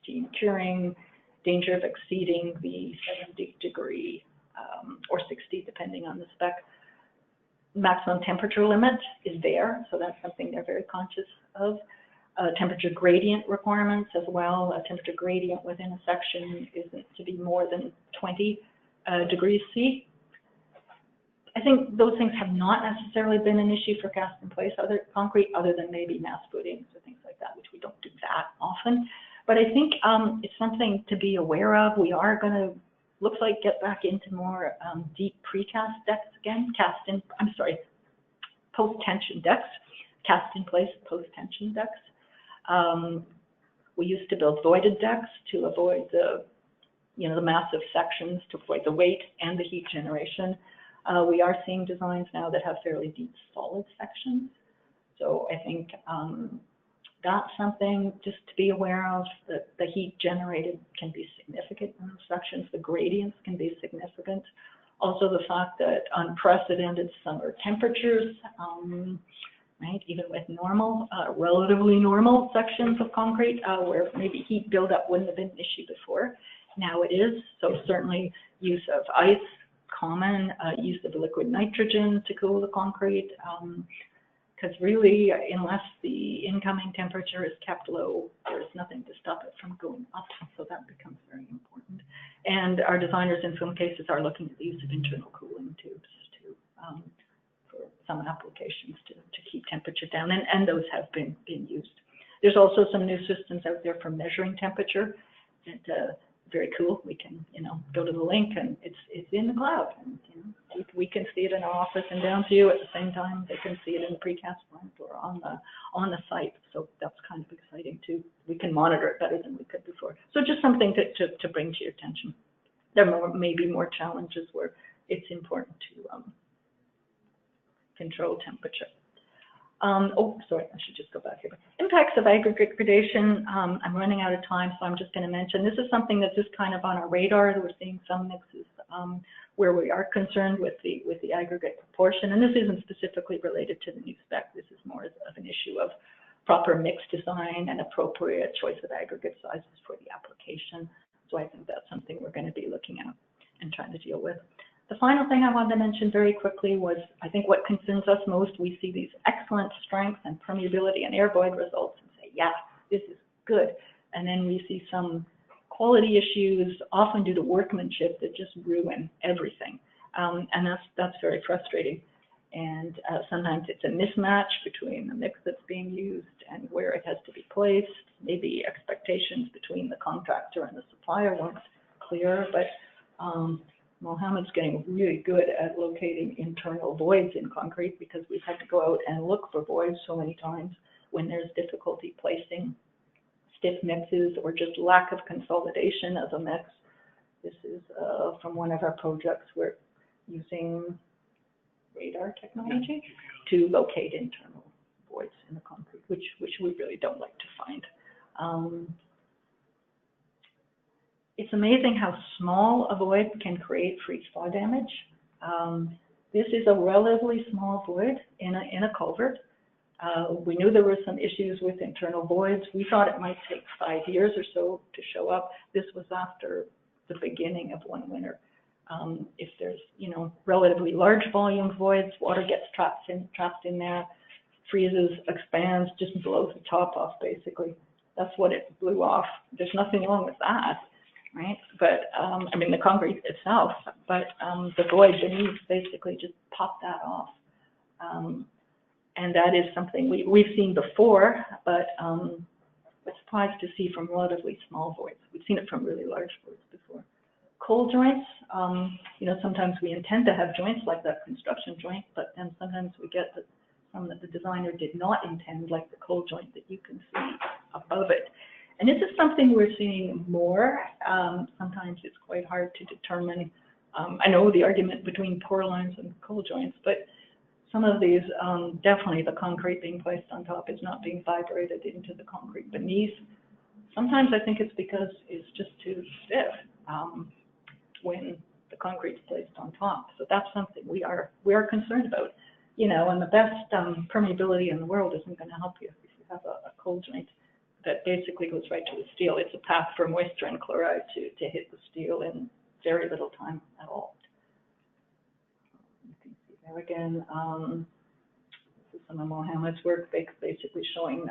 steam curing, danger of exceeding the 70 degree or 60 depending on the spec. Maximum temperature limit is there, so that's something they're very conscious of. Temperature gradient requirements as well. A temperature gradient within a section isn't to be more than 20 degrees C. I think those things have not necessarily been an issue for cast in place concrete, other than maybe mass footings or things like that, which we don't do that often. But I think it's something to be aware of. We are going to, looks like, get back into more deep precast decks again, post-tension decks, cast in place post-tension decks. We used to build voided decks to avoid the massive sections, to avoid the weight and the heat generation. We are seeing designs now that have fairly deep solid sections. So I think that's something just to be aware of, that the heat generated can be significant in those sections. The gradients can be significant. Also the fact that unprecedented summer temperatures, right, even with normal, relatively normal sections of concrete where maybe heat buildup wouldn't have been an issue before. Now it is, so certainly use of ice, common use of liquid nitrogen to cool the concrete, because really, unless the incoming temperature is kept low, there's nothing to stop it from going up, so that becomes very important. And our designers in some cases are looking at the use of internal cooling tubes for some applications to keep temperature down, and those have been used. There's also some new systems out there for measuring temperature. That very cool. We can go to the link and it's in the cloud, and we can see it in our office in Downview at the same time they can see it in the precast plant or on the site. So that's kind of exciting too. We can monitor it better than we could before. So just something to bring to your attention. There may be more challenges where it's important to control temperature. Oh, sorry, I should just go back here. Impacts of aggregate gradation. I'm running out of time, so I'm just going to mention this is something that's just kind of on our radar. We're seeing some mixes where we are concerned with the aggregate proportion, and this isn't specifically related to the new spec. This is more of an issue of proper mix design and appropriate choice of aggregate sizes for the application. So I think that's something we're going to be looking at and trying to deal with. The final thing I wanted to mention very quickly was, I think what concerns us most, we see these excellent strength and permeability and air void results and say, yeah, this is good. And then we see some quality issues, often due to workmanship, that just ruin everything. And that's very frustrating. And sometimes it's a mismatch between the mix that's being used and where it has to be placed. Maybe expectations between the contractor and the supplier weren't clear, but Mohammed's getting really good at locating internal voids in concrete, because we've had to go out and look for voids so many times when there's difficulty placing stiff mixes or just lack of consolidation of a mix. This is from one of our projects. We're using radar technology to locate internal voids in the concrete, which we really don't like to find. It's amazing how small a void can create freeze-thaw damage. This is a relatively small void in a culvert. We knew there were some issues with internal voids. We thought it might take 5 years or so to show up. This was after the beginning of one winter. If there's, relatively large volume voids, water gets trapped in there, freezes, expands, just blows the top off, basically. That's what it blew off. There's nothing wrong with that, right? But, the concrete itself, but the void beneath basically just popped that off. And that is something we've seen before, but we're surprised to see from relatively small voids. We've seen it from really large voids before. Coal joints, sometimes we intend to have joints like that construction joint, but then sometimes we get some that the designer did not intend, like the coal joint that you can see above it. And this is something we're seeing more. Sometimes it's quite hard to determine. I know the argument between pour lines and coal joints, but some of these, definitely the concrete being placed on top is not being vibrated into the concrete beneath. Sometimes I think it's because it's just too stiff when the concrete's placed on top. So that's something we are concerned about. And the best permeability in the world isn't going to help you if you have a coal joint that basically goes right to the steel. It's a path for moisture and chloride to hit the steel in very little time at all. You can see there again, this is some of Mohammed's work, basically showing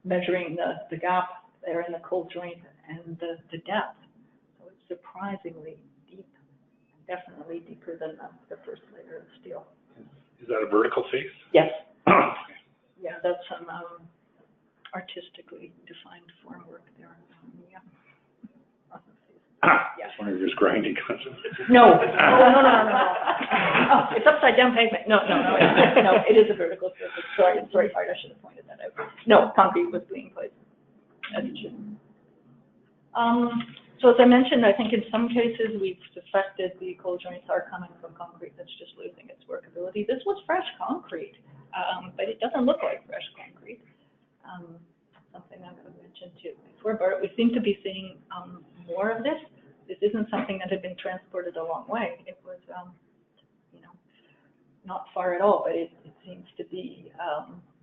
measuring the gap there in the coal joint and the depth. So it's surprisingly deep, definitely deeper than the first layer of steel. Is that a vertical face? Yes. Yeah, that's some artistically defined formwork there. Yeah. Yeah. I wonder if you're just grinding. No. Oh, it's upside down pavement. No, it is a vertical surface. Sorry, I should have pointed that out. No, concrete was being placed as it should. So as I mentioned, I think in some cases we've suspected the coal joints are coming from concrete that's just losing its workability. This was fresh concrete, but it doesn't look like fresh concrete. Something I could mention too before, but we seem to be seeing more of this. This isn't something that had been transported a long way. It was, not far at all, but it seems to be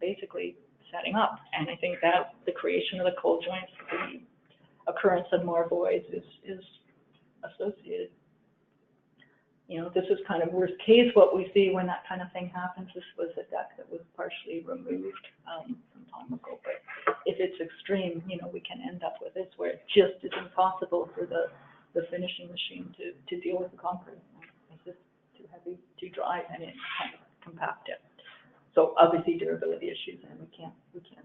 basically setting up. And I think that the creation of the coal joints, the occurrence of more voids is associated. This is kind of worst case what we see when that kind of thing happens. This was a deck that was partially removed some time ago, but if it's extreme, we can end up with this where it just is impossible for the finishing machine to deal with the concrete. It's just too heavy, too dry, and it kind of compact it. So obviously durability issues, and we can't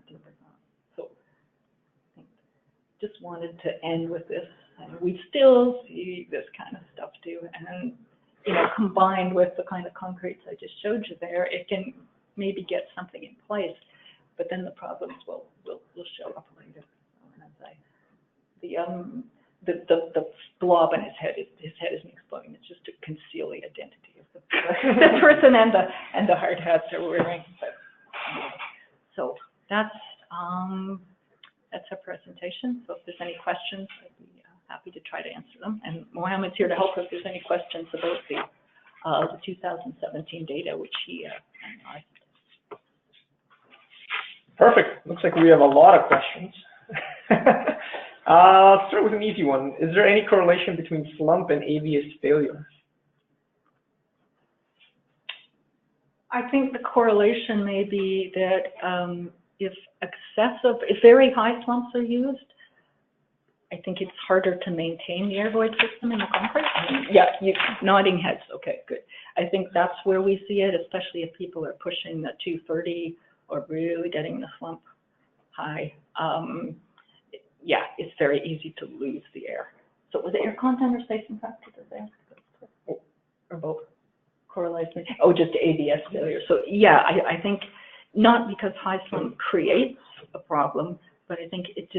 deal with that. So I think just wanted to end with this, and we still see this kind of stuff too, and combined with the kind of concretes I just showed you there, it can maybe get something in place, but then the problems will show up later. And as the blob in his head isn't exploding. It's just to conceal the identity of the person and the hard hats they're wearing. But, so that's our presentation. So if there's any questions, I'd be happy to try to answer them. And Mohammed's here to help if there's any questions about the 2017 data, which he analyzed. Perfect. Looks like we have a lot of questions. Let's start with an easy one. Is there any correlation between slump and AVS failure? I think the correlation may be that if very high slumps are used, I think it's harder to maintain the air void system in the concrete. Yeah, you nodding heads. Okay, good. I think that's where we see it, especially if people are pushing the 230 or really getting the slump high. Yeah, it's very easy to lose the air. So was it air content or spacing factor there? Or both? Correlation? Oh, just ABS failure. So yeah, I think not because high slump creates a problem, but I think it's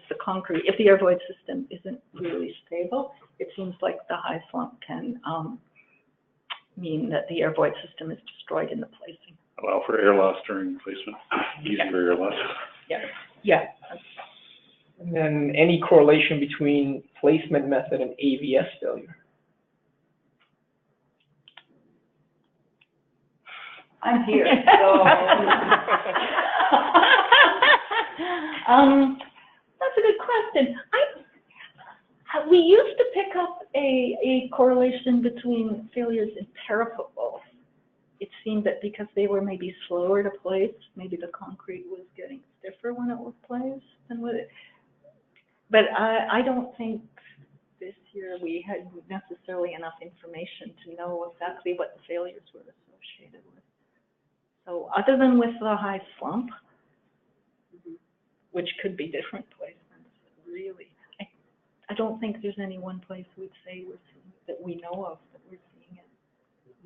the concrete. If the air void system isn't really stable, it seems like the high slump can mean that the air void system is destroyed in the placing. Allow for air loss during placement. Easier air loss. Yeah. Yeah. And then any correlation between placement method and AVS failure? I'm here. So. That's a good question. We used to pick up a correlation between failures in parafootballs. It seemed that because they were maybe slower to place, maybe the concrete was getting stiffer when it was placed than with it. But I don't think this year we had necessarily enough information to know exactly what the failures were associated with. So other than with the high slump, which could be different placements, really, I don't think there's any one place we'd say that we know of that we're seeing it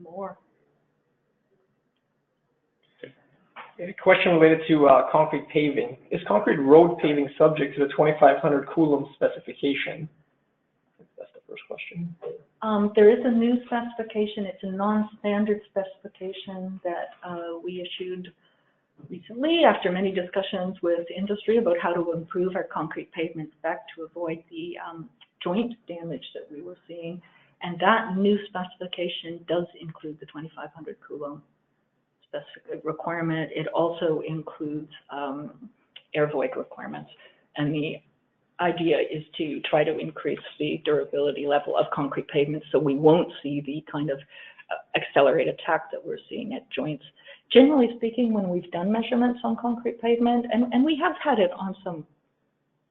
more. A question related to concrete paving. Is concrete road paving subject to the 2500 Coulomb specification? That's the first question. There is a new specification. It's a non-standard specification that we issued recently after many discussions with industry about how to improve our concrete pavement spec to avoid the joint damage that we were seeing. And that new specification does include the 2500 Coulomb specific requirement. It also includes air void requirements. And the idea is to try to increase the durability level of concrete pavement so we won't see the kind of accelerated attack that we're seeing at joints. Generally speaking, when we've done measurements on concrete pavement, and we have had it on some,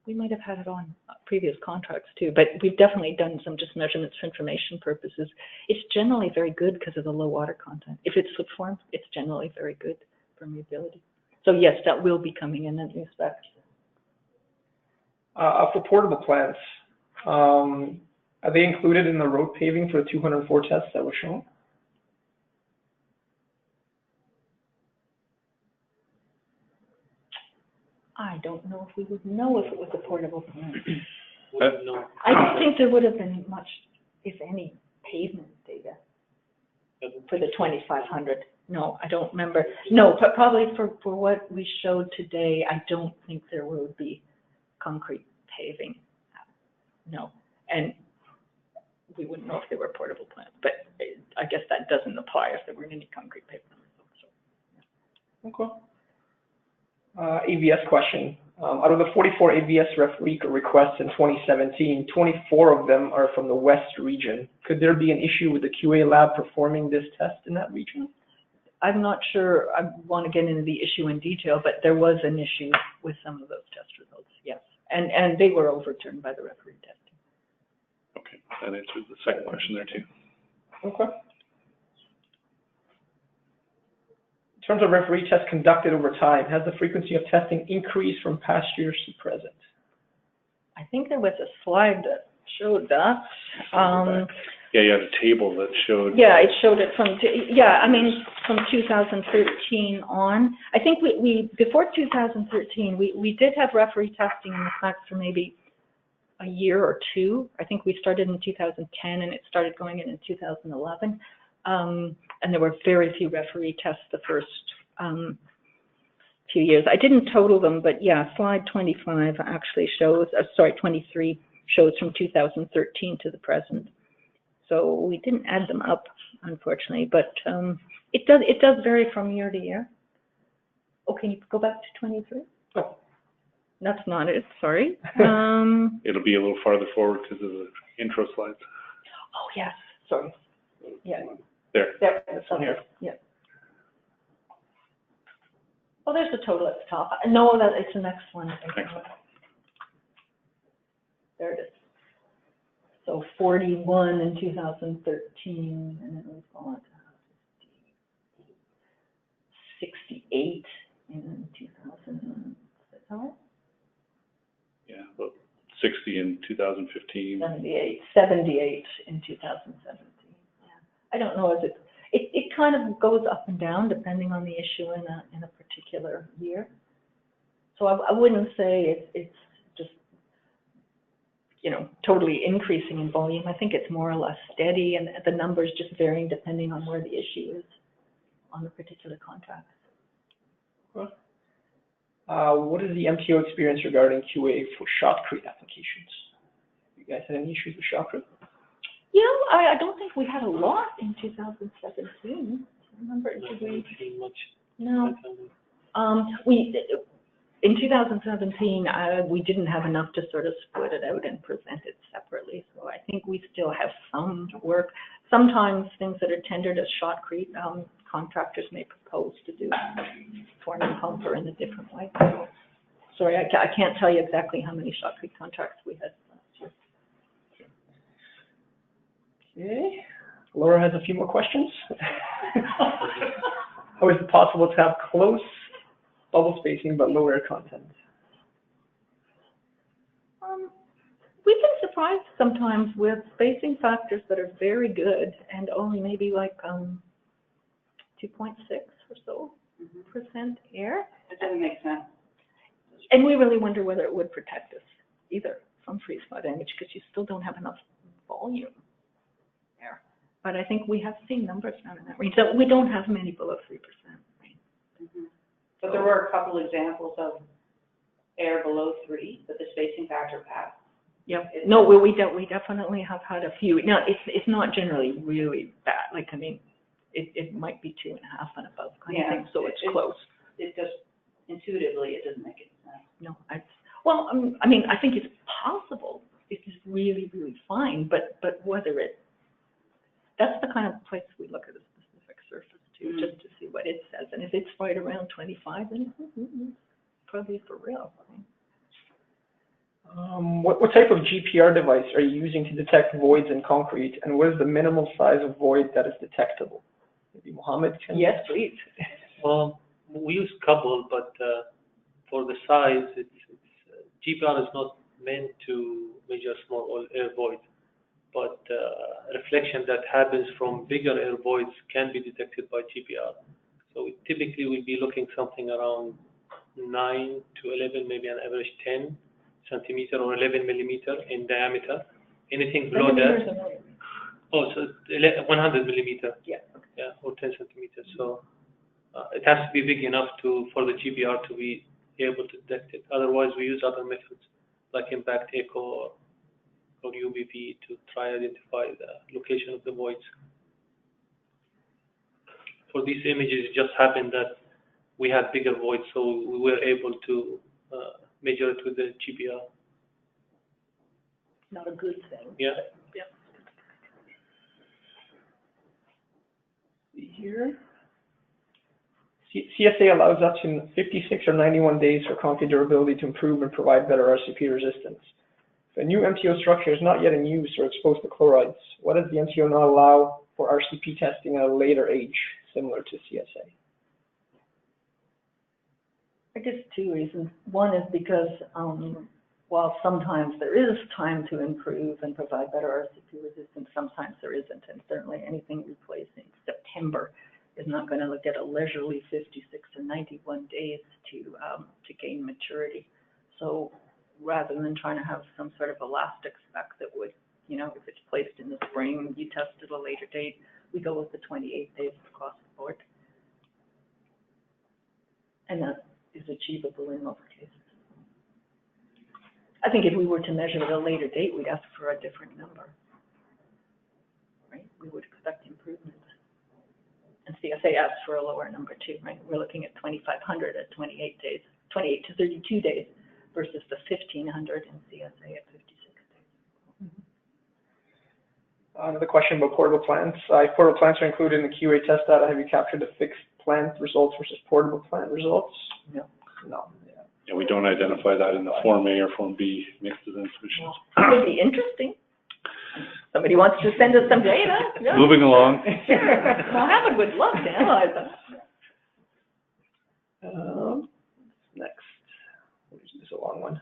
we might have had it on previous contracts too, but we've definitely done some just measurements for information purposes. It's generally very good because of the low water content. If it's slip-formed, it's generally very good permeability. So yes, that will be coming in that new spec. For portable plants, are they included in the road paving for the 204 tests that were shown? I don't know if we would know if it was a portable plant. No. I don't think there would have been much, if any, pavement data for the 2500. No, I don't remember. No, but probably for what we showed today, I don't think there would be concrete paving. No, and we wouldn't know if they were portable plants, but I guess that doesn't apply if there weren't any concrete pavement. So, Okay. AVS question. Out of the 44 AVS referee requests in 2017, 24 of them are from the West region. Could there be an issue with the QA lab performing this test in that region? I'm not sure I want to get into the issue in detail, but there was an issue with some of those test results, yes. And they were overturned by the referee testing. Okay, that answers the second question there too. Okay. In terms of referee tests conducted over time, has the frequency of testing increased from past years to present? I think there was a slide that showed that. Yeah, you had a table that showed. Yeah, it showed it from, yeah, I mean, from 2013 on. I think we before 2013, we did have referee testing in the facts for maybe a year or two. I think we started in 2010 and it started going in 2011. And there were very few referee tests the first few years. I didn't total them, but yeah, slide 25 actually shows, sorry, 23 shows from 2013 to the present. So we didn't add them up, unfortunately, but it does vary from year to year. Oh, can you go back to 23? Oh, that's not it, sorry. It'll be a little farther forward because of the intro slides. Oh, yes, sorry. Yeah. There. There, this one here. Yeah. Oh, there's the total at the top. No, that it's the next one. Excellent. There it is. So 41 in 2013, and then we've got 68 in 2000. Is that right? Yeah, about 60 in 2015. 78 in 2017. Yeah. I don't know if it kind of goes up and down depending on the issue in a particular year. So I wouldn't say it's just, you know, totally increasing in volume. I think it's more or less steady, and the numbers just varying depending on where the issue is on the particular contract. What is the MTO experience regarding QA for shotcrete applications? You guys had any issues with shotcrete? Yeah, I don't think we had a lot in 2017. Remember, did we? Much. No. In 2017, we didn't have enough to sort of split it out and present it separately. So I think we still have some work. Sometimes things that are tendered as shotcrete, contractors may propose to do forming pumper in a different way. Sorry, I can't tell you exactly how many shotcrete contracts we had last year. Okay. Laura has a few more questions. How is it possible to have close bubble spacing but low air content? We've been surprised sometimes with spacing factors that are very good and only maybe like 2.6 or so % air. It doesn't make sense. And we really wonder whether it would protect us either from freeze thaw damage, because you still don't have enough volume there. But I think we have seen numbers down in that range. So we don't have many below 3%. Right? But there were a couple examples of air below 3, but the spacing factor passed. Yep. No, we definitely have had a few. Now, it's not generally really bad. Like, I mean, it might be 2.5 and above kind of thing, so it's close. It just, intuitively, it doesn't make any sense. No, well, I mean, I think it's possible. It's just really, really fine, but whether that's the kind of place we look at a specific surface too, just to see what it says. And if it's right around 25, then probably for real. Right? What type of GPR device are you using to detect voids in concrete, and what is the minimal size of void that is detectable? Maybe Mohammed can. Yes, please. Well, we use couple, but for the size, GPR is not meant to measure small air voids, but reflection that happens from bigger air voids can be detected by GPR. So typically we'll be looking something around 9 to 11, maybe an average 10 centimeter or 11 millimeter in diameter. Anything below that, so 100 millimeter, yeah, or 10 centimeters. So it has to be big enough for the GPR to be able to detect it. Otherwise, we use other methods like impact echo or UVV to try and identify the location of the voids. For these images, it just happened that we had bigger voids, so we were able to measure it with the GPR. Not a good thing. Yeah. Yeah. Here. CSA allows up to 56 or 91 days for concrete durability to improve and provide better RCP resistance. If a new MTO structure is not yet in use or exposed to chlorides, what does the MTO not allow for RCP testing at a later age, similar to CSA? I guess 2 reasons. One is because while sometimes there is time to improve and provide better RCP resistance, sometimes there isn't, and certainly anything replacing September is not going to get a leisurely 56 or 91 days to gain maturity. So rather than trying to have some sort of elastic spec that would, you know, if it's placed in the spring, you test at a later date, we go with the 28 days across the board. And that is achievable in most cases. I think if we were to measure at a later date, we'd ask for a different number, right? We would expect improvement. And CSA asks for a lower number too, right? We're looking at 2,500 at 28 days, 28 to 32 days versus the 1,500 in CSA at 56 days. Another question about portable plants. If portable plants are included in the QA test data, have you captured the fixed plant results versus portable plant results? No. No. Yeah. Yeah, we don't identify that in the Form A or Form B mixes and solutions. That would be interesting. Somebody wants to send us some data. Yeah. Moving along. Mohammed would love to analyze that. Next, this is a long one.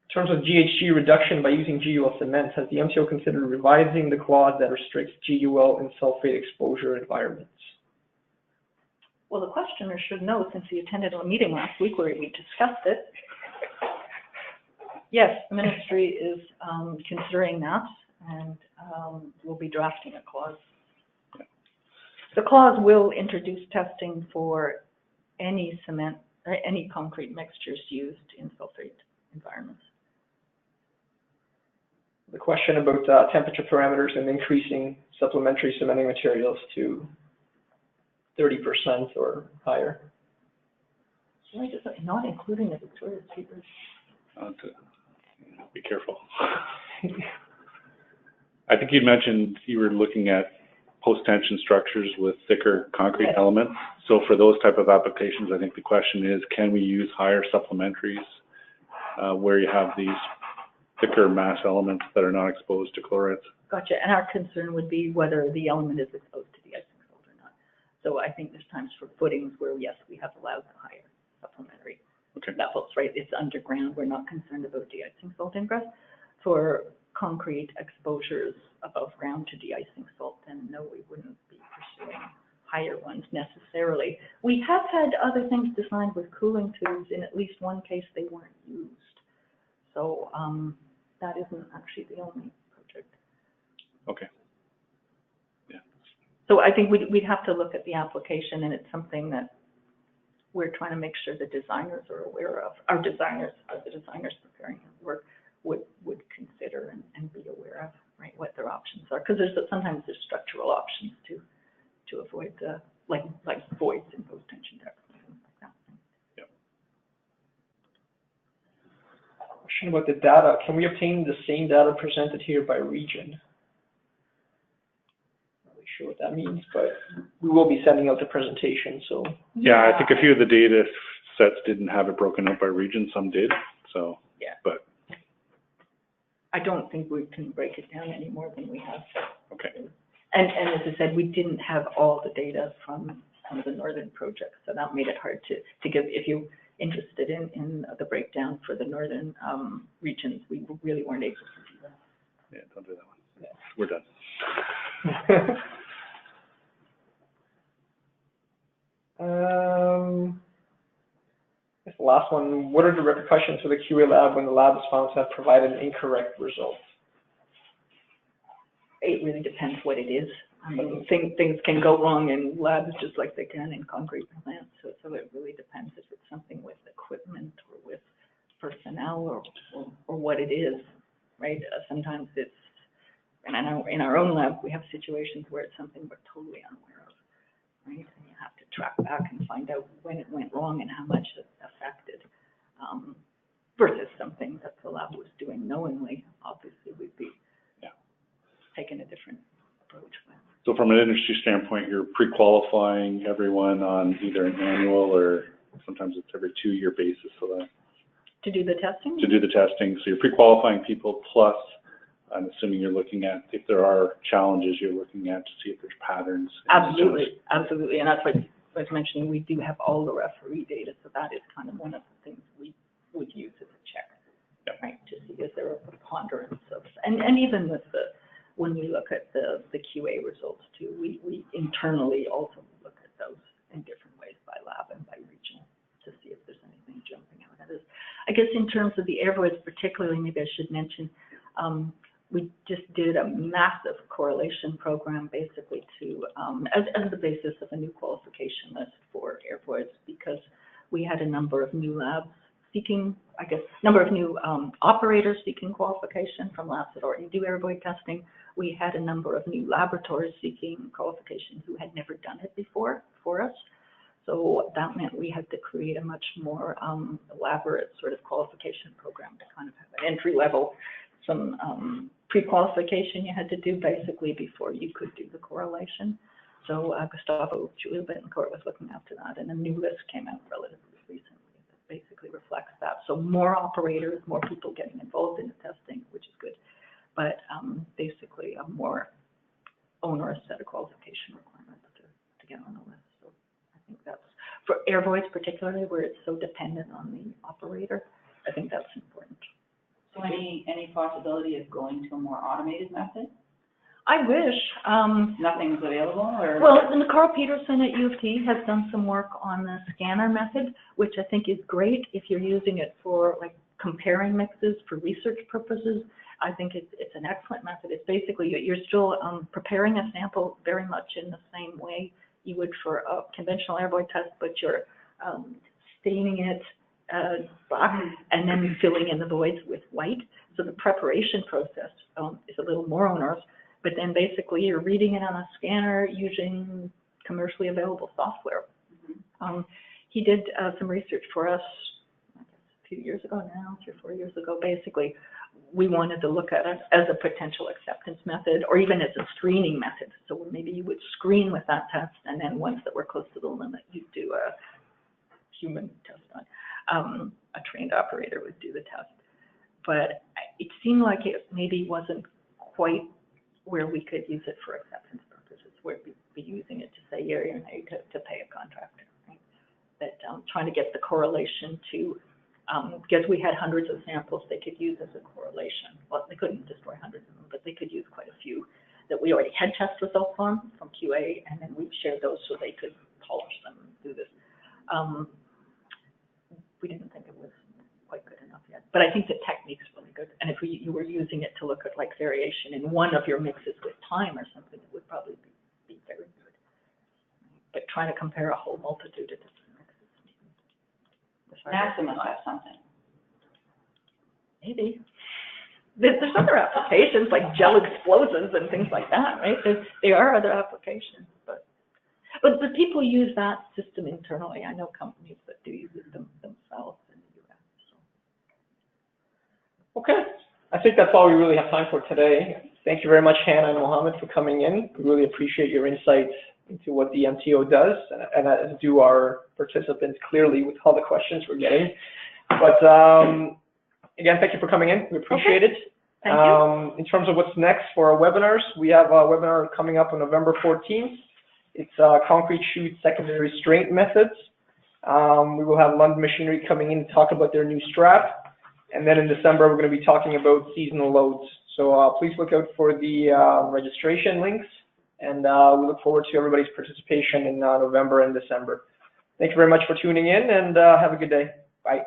In terms of GHG reduction by using GUL cement, has the MTO considered revising the clause that restricts GUL in sulfate exposure environments? Well, the questioner should know, since he attended a meeting last week where we discussed it. Yes, the ministry is considering that, and we'll be drafting a clause. The clause will introduce testing for any cement or any concrete mixtures used in sulfate environments. The question about temperature parameters and increasing supplementary cementing materials to 30% or higher. Why does it not including the Victoria's Secret? Be careful. I think you mentioned you were looking at post-tension structures with thicker concrete elements. So for those type of applications, I think the question is, can we use higher supplementaries where you have these thicker mass elements that are not exposed to chlorides? Gotcha. And our concern would be whether the element is exposed to de-icing salt or not. So I think there's times for footings where, yes, we have allowed the higher supplementary levels, right? It's underground. We're not concerned about de-icing salt ingress. For concrete exposures above ground to de-icing salt, then no, we wouldn't be pursuing higher ones necessarily. We have had other things designed with cooling tubes. In at least one case, they weren't used. So that isn't actually the only project. Okay. Yeah. So I think we'd have to look at the application, and it's something that we're trying to make sure the designers are aware of. Our designers, the designers preparing the work, would consider and be aware of, right, what their options are. Because sometimes there's structural options to avoid the like voids in post-tension decks and things like that. Yep. Question about the data. Can we obtain the same data presented here by region? Not really sure what that means, but we will be sending out the presentation. So yeah, I think a few of the data sets didn't have it broken up by region. Some did. So yeah, but I don't think we can break it down any more than we have. Okay. And as I said, we didn't have all the data from some of the northern projects, so that made it hard to give. If you're interested in the breakdown for the northern regions, we really weren't able to do that. Yeah, don't do that one. Yeah. We're done. This last one. What are the repercussions for the QA lab when the lab is found to have provided an incorrect result? It really depends what it is. I mean, things can go wrong in labs just like they can in concrete plants. So it really depends if it's something with equipment or with personnel or what it is, right? Sometimes it's, and I know in our own lab we have situations where it's something we're totally unaware of, right? And you have to track back and find out when it went wrong and how much it affected, versus something that the lab was doing knowingly. Obviously, we'd be taking a different approach. So from an industry standpoint, you're pre-qualifying everyone on either an annual or sometimes it's every 2-year basis. So that to do the testing? To do the testing. So you're pre-qualifying people, plus I'm assuming you're looking at if there are challenges you're looking at to see if there's patterns. Absolutely, absolutely. And that's what I was mentioning. We do have all the referee data, so that is kind of one of the things we would use as a check, right? To see is there a preponderance of, and even with when we look at the QA results too, we internally also look at those in different ways by lab and by region to see if there's anything jumping out at us. I guess in terms of the air voids particularly, maybe I should mention, we just did a massive correlation program basically to, as the basis of a new qualification list for air voids, because we had a number of new labs seeking, I guess, number of new operators seeking qualification from labs that already do air void testing. We had a number of new laboratories seeking qualification who had never done it before for us. So that meant we had to create a much more elaborate sort of qualification program to kind of have an entry level, some pre-qualification you had to do basically before you could do the correlation. So Gustavo Julia Betancourt was looking after that, and a new list came out relatively recently that basically reflects that. So more operators, more people getting involved in the testing, which is good, but basically a more onerous set of qualification requirements to get on the list. So I think that's, for air voids particularly, where it's so dependent on the operator, I think that's important. So any possibility of going to a more automated method? I wish. Nothing's available, or? Well, and Carl Peterson at U of T has done some work on the scanner method, which I think is great if you're using it for like comparing mixes for research purposes. I think it's an excellent method. It's basically, you're still preparing a sample very much in the same way you would for a conventional air void test, but you're staining it black and then filling in the voids with white. So the preparation process is a little more onerous, but then basically you're reading it on a scanner using commercially available software. He did some research for us, I guess a few years ago now, 3 or 4 years ago. Basically, we wanted to look at it as a potential acceptance method, or even as a screening method. So maybe you would screen with that test, and then once that we're close to the limit, you'd do a human test on. A trained operator would do the test. But it seemed like it maybe wasn't quite where we could use it for acceptance purposes, where we'd be using it to say, yeah, you're paid to pay a contractor. Right? That trying to get the correlation to, because we had hundreds of samples they could use as a correlation. Well, they couldn't destroy hundreds of them, but they could use quite a few that we already had test results on from QA, and then we shared those so they could polish them and do this. We didn't think it was quite good enough yet, but I think the technique's really good. And if you were using it to look at like variation in one of your mixes with time or something, it would probably be very good. But trying to compare a whole multitude of different mixes. NASA must have something. Maybe. There's other applications like gel explosives and things like that, right? There are other applications, but people use that system internally. I know companies that do use it themselves in the US. So. Okay, I think that's all we really have time for today. Thank you very much, Hannah and Mohammed, for coming in. We really appreciate your insights into what the MTO does, and as do our participants clearly with all the questions we're getting. But again, thank you for coming in. We appreciate it. Thank you. In terms of what's next for our webinars, we have a webinar coming up on November 14th. It's concrete chute secondary strength methods. We will have London Machinery coming in to talk about their new strap. And then in December, we're going to be talking about seasonal loads. So please look out for the registration links. And we look forward to everybody's participation in November and December. Thank you very much for tuning in, and have a good day. Bye.